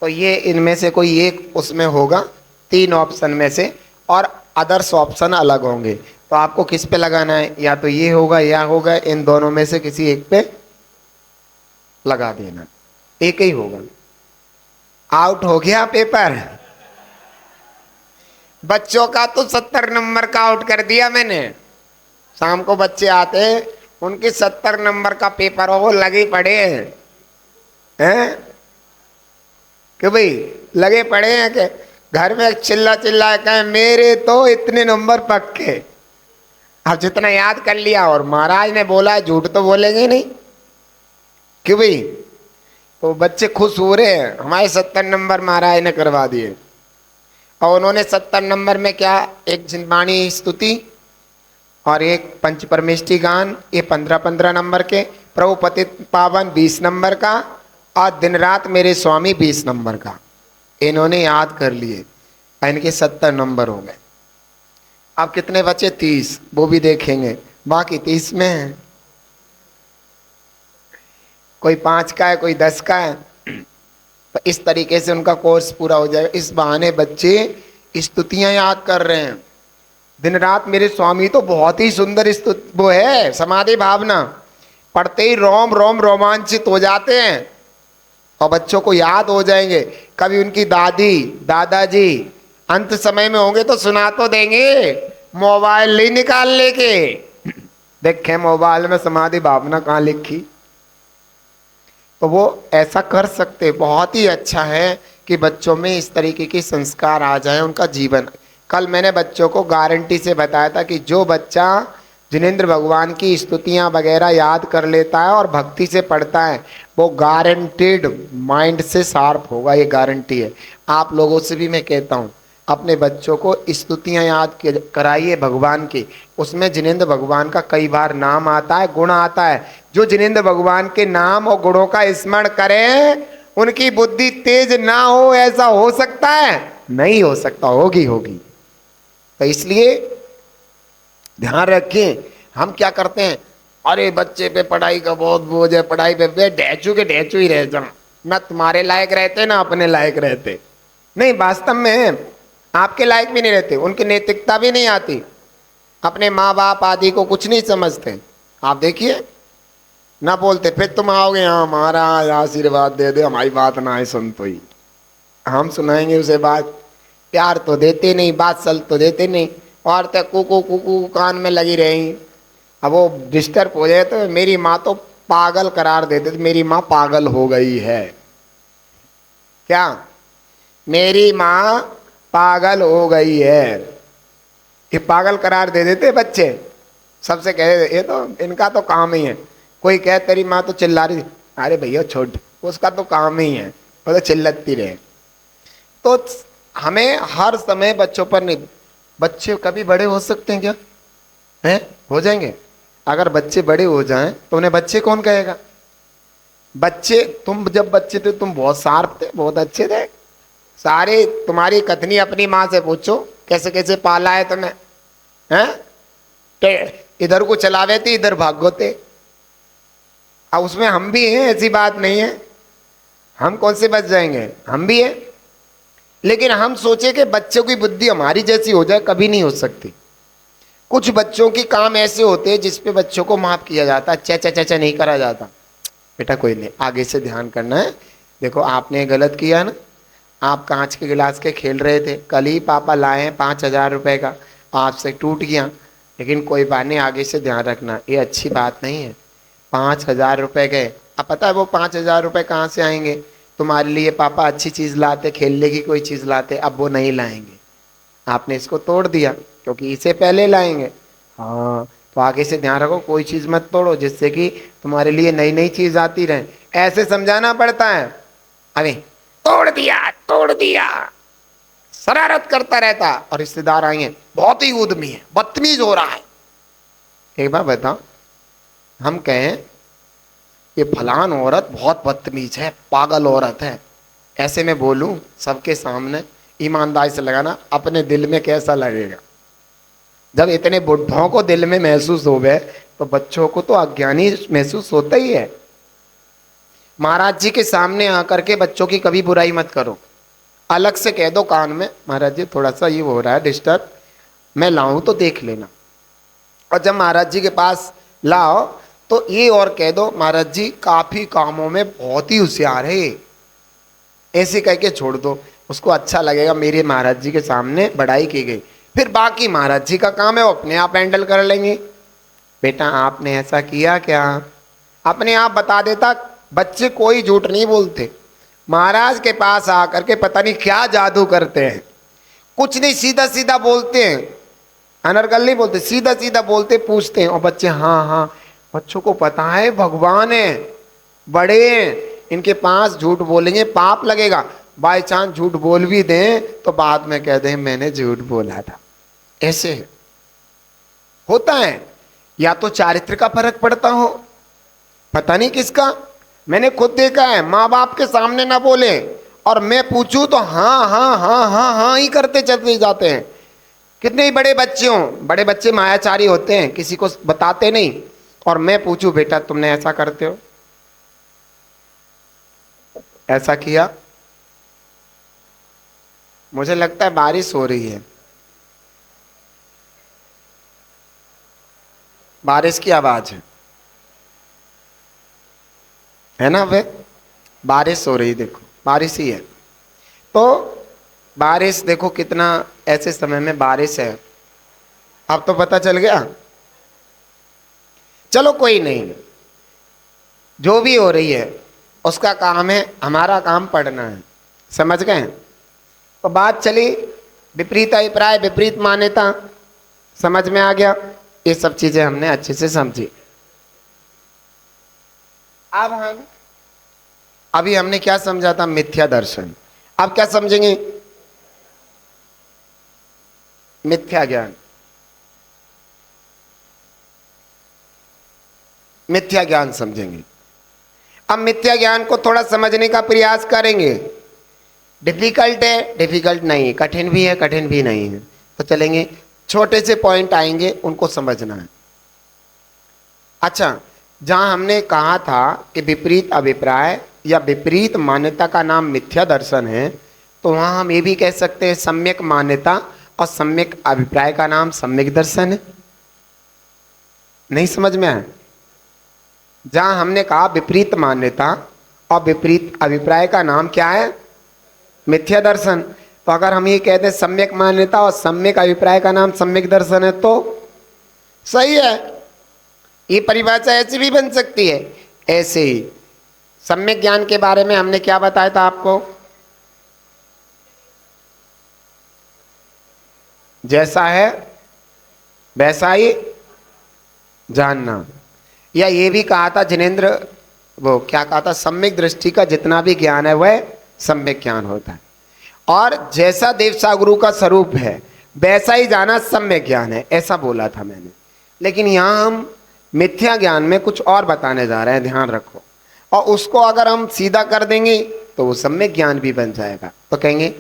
तो ये इनमें से कोई एक उसमें होगा, तीन ऑप्शन में से, और अदर्स ऑप्शन अलग होंगे। तो आपको किस पे लगाना है? या तो ये होगा या होगा, इन दोनों में से किसी एक पे लगा देना, एक ही होगा। आउट हो गया पेपर। बच्चों का तो 70 नंबर का आउट कर दिया मैंने। शाम को बच्चे आते हैं, उनके 70 नंबर का पेपर हो लगे पड़े हैं कि भाई लगे पड़े हैं कि घर में चिल्ला चिल्ला कहे मेरे तो इतने नंबर पक्के। अब जितना याद कर लिया, और महाराज ने बोला झूठ तो बोलेंगे नहीं क्यों भाई? तो बच्चे खुश हो रहे हैं, हमारे 70 नंबर महाराज ने करवा दिए। और उन्होंने 70 नंबर में क्या, एक जिनवाणी स्तुति और एक पंच परमेष्टि गान, ये 15-15 नंबर के, प्रभु पतित पावन 20 नंबर का, और दिन रात मेरे स्वामी 20 नंबर का इन्होंने याद कर लिए। इनके 70 नंबर हो गए। अब कितने बचे? 30, वो भी देखेंगे। बाकी 30 में है, कोई 5 का है, कोई 10 का है। तो इस तरीके से उनका कोर्स पूरा हो जाएगा। इस बहाने बच्चे स्तुतियां याद कर रहे हैं। दिन रात मेरे स्वामी तो बहुत ही सुंदर स्तुति, वो है समाधि भावना, पढ़ते ही रोम रोम रोमांचित हो जाते हैं और बच्चों को याद हो जाएंगे। कभी उनकी दादी दादाजी अंत समय में होंगे तो सुना तो देंगे, मोबाइल नहीं निकाल लेके देखे मोबाइल में समाधि भावना कहाँ लिखी। तो वो ऐसा कर सकते। बहुत ही अच्छा है कि बच्चों में इस तरीके के संस्कार आ जाए उनका जीवन। कल मैंने बच्चों को गारंटी से बताया था कि जो बच्चा जिनेंद्र भगवान की स्तुतियां वगैरह याद कर लेता है और भक्ति से पढ़ता है, वो गारंटेड माइंड से शार्प होगा, ये गारंटी है। आप लोगों से भी मैं कहता हूँ, अपने बच्चों को स्तुतियां याद कराइए भगवान की। उसमें जिनेंद्र भगवान का कई बार नाम आता है, गुण आता है। जो जिनेंद्र भगवान के नाम और गुणों का स्मरण करें, उनकी बुद्धि तेज ना हो, ऐसा हो सकता है? नहीं हो सकता, होगी होगी। तो इसलिए ध्यान रखें। हम क्या करते हैं, अरे बच्चे पे पढ़ाई का बहुत बोझ है, पढ़ाई पे ढेचू के ढेचू ही रह जा, ना तुम्हारे लायक रहते ना अपने लायक रहते। नहीं, वास्तव में आपके लायक भी नहीं रहते, उनकी नैतिकता भी नहीं आती, अपने माँ बाप आदि को कुछ नहीं समझते। आप देखिए ना बोलते, फिर तुम आओगे यहाँ महाराज आशीर्वाद दे दे, हमारी बात ना है सुन तो ही, हम सुनाएंगे उसे बात। प्यार तो देते नहीं, बात सल तो देते नहीं, और तक कुकू कुकू कान में लगी रही। अब वो डिस्टर्ब हो जाए तो मेरी माँ तो पागल करार देते, तो मेरी माँ पागल हो गई है क्या? मेरी माँ पागल हो गई है, ये पागल करार दे देते बच्चे। सबसे कह देते ये तो इनका तो काम ही है। कोई कहे तेरी माँ तो चिल्ला रही, अरे भैया छोड़, उसका तो काम ही है, वो तो चिल्लाती रहे। तो हमें हर समय बच्चों पर नहीं। बच्चे कभी बड़े हो सकते हैं क्या? हैं? हो जाएंगे। अगर बच्चे बड़े हो जाएं तो उन्हें बच्चे कौन कहेगा? बच्चे, तुम जब बच्चे थे तुम बहुत शार्प थे, बहुत अच्छे थे सारे। तुम्हारी कथनी अपनी माँ से पूछो कैसे कैसे पाला है तुम्हें, हैं? इधर को चलावे थे, इधर भागो थे। अब उसमें हम भी हैं, ऐसी बात नहीं है। हम कौन से बच जाएंगे, हम भी हैं। लेकिन हम सोचे कि बच्चों की बुद्धि हमारी जैसी हो जाए, कभी नहीं हो सकती। कुछ बच्चों के काम ऐसे होते हैं जिसपे बच्चों को माफ किया जाता है, चा चा चा चा नहीं करा जाता। बेटा कोई नहीं, आगे से ध्यान करना है। देखो आपने गलत किया ना, आप कांच के गिलास के खेल रहे थे, कल ही पापा लाए हैं 5,000 रुपए का, आपसे टूट गया। लेकिन कोई बात नहीं, आगे से ध्यान रखना, ये अच्छी बात नहीं है। 5,000 रुपए गए, अब पता है वो 5,000 रुपए कहाँ से आएंगे? तुम्हारे लिए पापा अच्छी चीज़ लाते, खेलने की कोई चीज़ लाते, अब वो नहीं लाएंगे। आपने इसको तोड़ दिया क्योंकि इसे पहले लाएंगे। हाँ, तो आगे से ध्यान रखो, कोई चीज़ मत तोड़ो जिससे कि तुम्हारे लिए नई नई चीज़ आती रहे। ऐसे समझाना पड़ता है। अरे तोड़ दिया तोड़ दिया, शरारत करता रहता, और रिश्तेदार आएंगे बहुत ही उद्यमी है, बदतमीज हो रहा है। एक बार बताओ, हम कहें ये फलान औरत बहुत बदतमीज है, पागल औरत है, ऐसे में बोलूं सबके सामने, ईमानदारी से लगाना, अपने दिल में कैसा लगेगा? जब इतने बुढ़ों को दिल में महसूस हो गए तो बच्चों को तो अज्ञानी महसूस होता ही है। महाराज जी के सामने आकर के बच्चों की कभी बुराई मत करो, अलग से कह दो कान में, महाराज जी थोड़ा सा ये हो रहा है डिस्टर्ब, मैं लाऊं तो देख लेना। और जब महाराज जी के पास लाओ तो ये और कह दो, महाराज जी काफी कामों में बहुत ही होशियार है, ऐसे कह के छोड़ दो। उसको अच्छा लगेगा मेरे महाराज जी के सामने बड़ाई की गई। फिर बाकी महाराज जी का काम है, वो अपने आप हैंडल कर लेंगे। बेटा आपने ऐसा किया क्या? अपने आप बता देता। बच्चे कोई झूठ नहीं बोलते, महाराज के पास आकर के पता नहीं क्या जादू करते हैं। कुछ नहीं, सीधा सीधा बोलते हैं, अनर्गल नहीं बोलते, सीधा सीधा बोलते, पूछते हैं और बच्चे हाँ हाँ। बच्चों को पता है भगवान है, बड़े हैं, इनके पास झूठ बोलेंगे पाप लगेगा। बाय चांस झूठ बोल भी दें तो बाद में कह दें मैंने झूठ बोला था। ऐसे होता है। या तो चारित्र का फर्क पड़ता हो, पता नहीं किसका। मैंने खुद देखा है, माँ बाप के सामने ना बोले और मैं पूछूं तो हाँ हाँ हाँ हाँ हाँ ही करते चलते जाते हैं। कितने ही बड़े बच्चे हों, बड़े बच्चे मायाचारी होते हैं, किसी को बताते नहीं, और मैं पूछूं बेटा तुमने ऐसा करते हो, ऐसा किया? मुझे लगता है बारिश हो रही है, बारिश की आवाज है ना? वे बारिश हो रही, देखो बारिश ही है। तो बारिश देखो कितना, ऐसे समय में बारिश है, अब तो पता चल गया। चलो कोई नहीं, जो भी हो रही है उसका काम है, हमारा काम पढ़ना है, समझ गए? तो बात चली विपरीत अभिप्राय विपरीत मान्यता, समझ में आ गया? ये सब चीजें हमने अच्छे से समझी। अभी हमने क्या समझा था? मिथ्या दर्शन। अब क्या समझेंगे? मिथ्या ज्ञान। मिथ्या ज्ञान समझेंगे। अब मिथ्या ज्ञान को थोड़ा समझने का प्रयास करेंगे। डिफिकल्ट है, डिफिकल्ट नहीं है, कठिन भी है, कठिन भी नहीं है। तो चलेंगे, छोटे से पॉइंट आएंगे, उनको समझना है। अच्छा, जहां हमने कहा था कि विपरीत अभिप्राय या विपरीत मान्यता का नाम मिथ्या दर्शन है, तो वहां हम ये भी कह सकते हैं सम्यक मान्यता और सम्यक अभिप्राय का नाम सम्यक दर्शन है। नहीं समझ में आया? जहां हमने कहा विपरीत मान्यता और विपरीत अभिप्राय का नाम क्या है? मिथ्या दर्शन। तो अगर हम ये कहते हैं सम्यक मान्यता और सम्यक अभिप्राय का नाम सम्यक दर्शन है, तो सही है। ये परिभाषा ऐसी भी बन सकती है। ऐसे ही सम्यक ज्ञान के बारे में हमने क्या बताया था आपको? जैसा है वैसा ही जानना। या ये भी कहा था जिनेंद्र, वो क्या कहा था, सम्यक दृष्टि का जितना भी ज्ञान है वह सम्यक ज्ञान होता है। और जैसा देव सागुरु का स्वरूप है वैसा ही जाना सम्यक ज्ञान है, ऐसा बोला था मैंने। लेकिन यहाँ हम मिथ्या ज्ञान में कुछ और बताने जा रहे हैं, ध्यान रखो। और उसको अगर हम सीधा कर देंगे तो वो सम्यक ज्ञान भी बन जाएगा। तो कहेंगे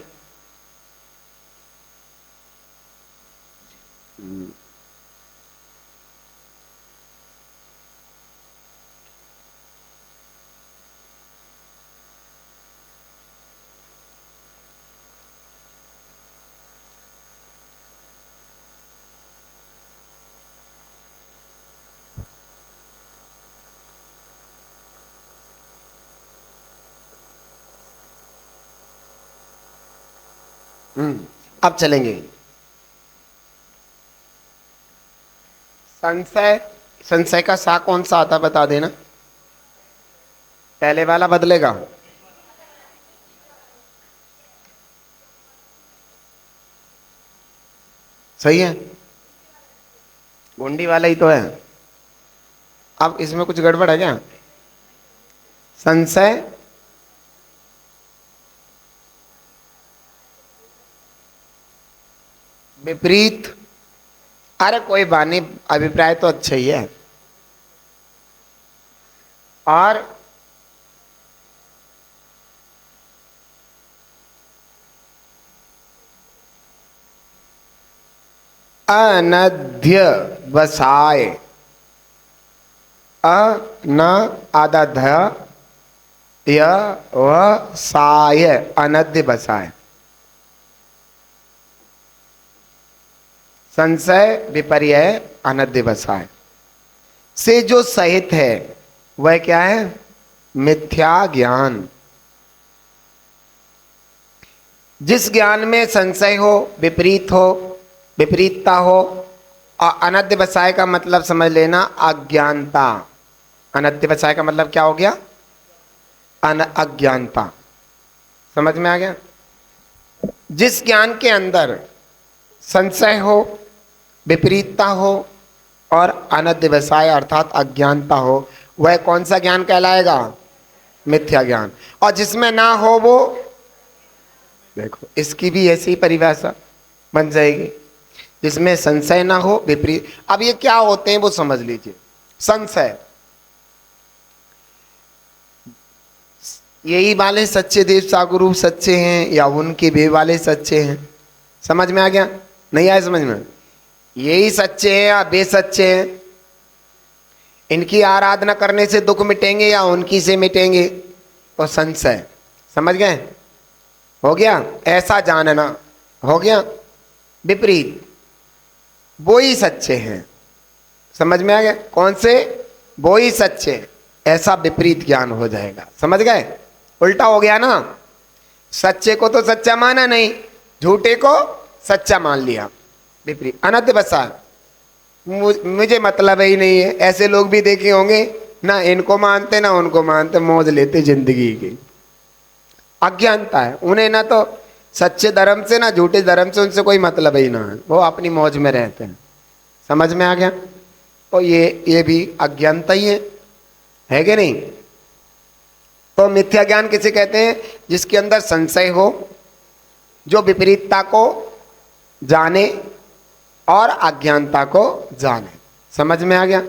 अब चलेंगे संशय। संशय का सा कौन सा आता बता देना। पहले वाला बदलेगा। सही है, गुंडी वाला ही तो है। अब इसमें कुछ गड़बड़ है क्या? संशय विपरीत, अरे कोई बानी, अभिप्राय तो अच्छा ही है। और अनध्य वसाय, अ न आधा ध य व साय, अनध्य बसाय। संशय विपर्य अनध्य बसाय से जो सहित है वह क्या है? मिथ्या ज्ञान। जिस ज्ञान में संशय हो, विपरीत हो, विपरीतता हो, और अनध्य बसाय का मतलब समझ लेना अज्ञानता। अनध्य बसाय का मतलब क्या हो गया? अज्ञानता। समझ में आ गया? जिस ज्ञान के अंदर संशय हो, विपरीतता हो और अनध्य बसाय अर्थात अज्ञानता हो, वह कौन सा ज्ञान कहलाएगा? मिथ्या ज्ञान। और जिसमें ना हो वो, देखो इसकी भी ऐसी परिभाषा बन जाएगी। जिसमें संशय ना हो, विपरीत। अब ये क्या होते हैं वो समझ लीजिए। संशय, यही वाले सच्चे देव सागुरु सच्चे हैं या उनके वे वाले सच्चे हैं? समझ में आ गया? नहीं आया समझ में? यही सच्चे हैं या वे सच्चे हैं? इनकी आराधना करने से दुख मिटेंगे या उनकी से मिटेंगे? तो संशय। समझ गए? हो गया ऐसा जानना, हो गया। विपरीत, वो ही सच्चे हैं। समझ में आ गया? कौन से? वो ही सच्चे, ऐसा विपरीत ज्ञान हो जाएगा। समझ गए? उल्टा हो गया ना। सच्चे को तो सच्चा माना नहीं, झूठे को सच्चा मान लिया। विपरीत, अनध्य बसाय, मुझे मतलब ही नहीं है। ऐसे लोग भी देखे होंगे, ना इनको मानते ना उनको मानते, मौज लेते जिंदगी की। अज्ञानता है उन्हें, ना तो सच्चे धर्म से ना झूठे धर्म से उनसे कोई मतलब ही ना है, वो अपनी मौज में रहते हैं। समझ में आ गया? तो ये भी अज्ञानता ही है कि नहीं? तो मिथ्या ज्ञान किसे कहते हैं? जिसके अंदर संशय हो, जो विपरीतता को जाने और अज्ञानता को जाने। समझ में आ गया?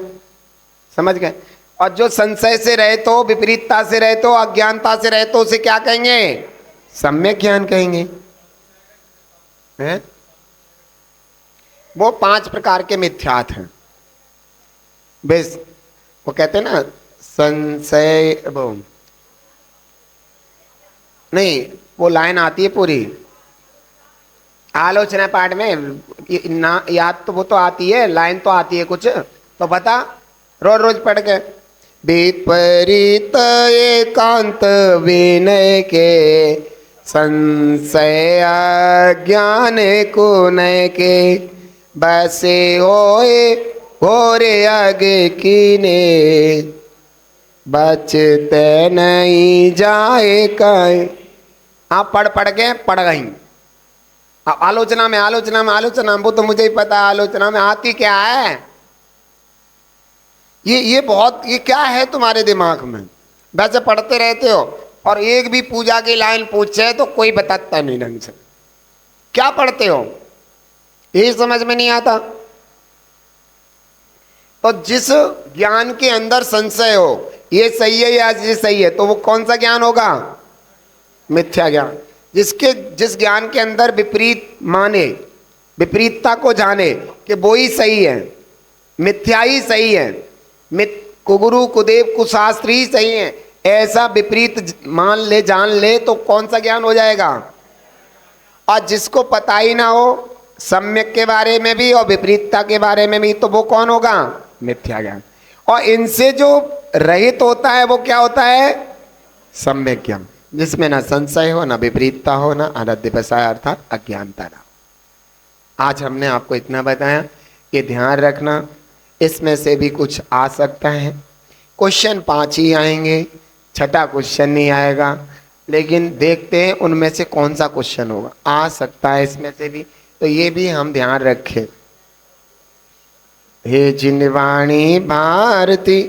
समझ गए? और जो संशय से रहे तो, विपरीतता से रहे तो, अज्ञानता से रहे तो उसे क्या कहेंगे? सम्यक ज्ञान कहेंगे। हैं? वो 5 प्रकार के मिथ्यात हैं। बेस वो कहते हैं ना, संशय, वो नहीं, वो लाइन आती है पूरी आलोचना पाठ में ना, याद तो वो तो आती है, लाइन तो आती है कुछ, तो बता, रोज रोज पढ़ के। विपरीत एकांत विनय के, संशय अज्ञान कुनय के, बसे होए घोरे आगे कीने, बचते नहीं जाए कहीं। आप पढ़ के पढ़ गई। आलोचना में वो तो मुझे ही पता है, आलोचना में आती क्या है? ये बहुत, ये क्या है तुम्हारे दिमाग में? वैसे पढ़ते रहते हो और एक भी पूजा की लाइन पूछे तो कोई बताता नहीं ढंग से। क्या पढ़ते हो? यही समझ में नहीं आता। तो जिस ज्ञान के अंदर संशय हो, ये सही है या ये सही है, तो वो कौन सा ज्ञान होगा? मिथ्या ज्ञान। जिस ज्ञान के अंदर विपरीत माने, विपरीतता को जाने कि वो ही सही है, मिथ्या ही सही है, कुगुरु कुदेव कुशास्त्री ही सही है, ऐसा विपरीत मान ले, जान ले, तो कौन सा ज्ञान हो जाएगा? और जिसको पता ही ना हो सम्यक के बारे में भी और विपरीतता के बारे में भी, तो वो कौन होगा? मिथ्या ज्ञान। और इनसे जो रहित होता है वो क्या होता है? सम्यक ज्ञान, जिसमें ना संशय हो, ना विपरीतता हो, ना अनध्यवसाय अर्थात अज्ञानता ना हो। आज हमने आपको इतना बताया कि ध्यान रखना, इसमें से भी कुछ आ सकता है। क्वेश्चन 5 ही आएंगे, 6ठा क्वेश्चन नहीं आएगा, लेकिन देखते हैं उनमें से कौन सा क्वेश्चन होगा। आ सकता है इसमें से भी, तो ये भी हम ध्यान रखें। हे जिनवाणी भारती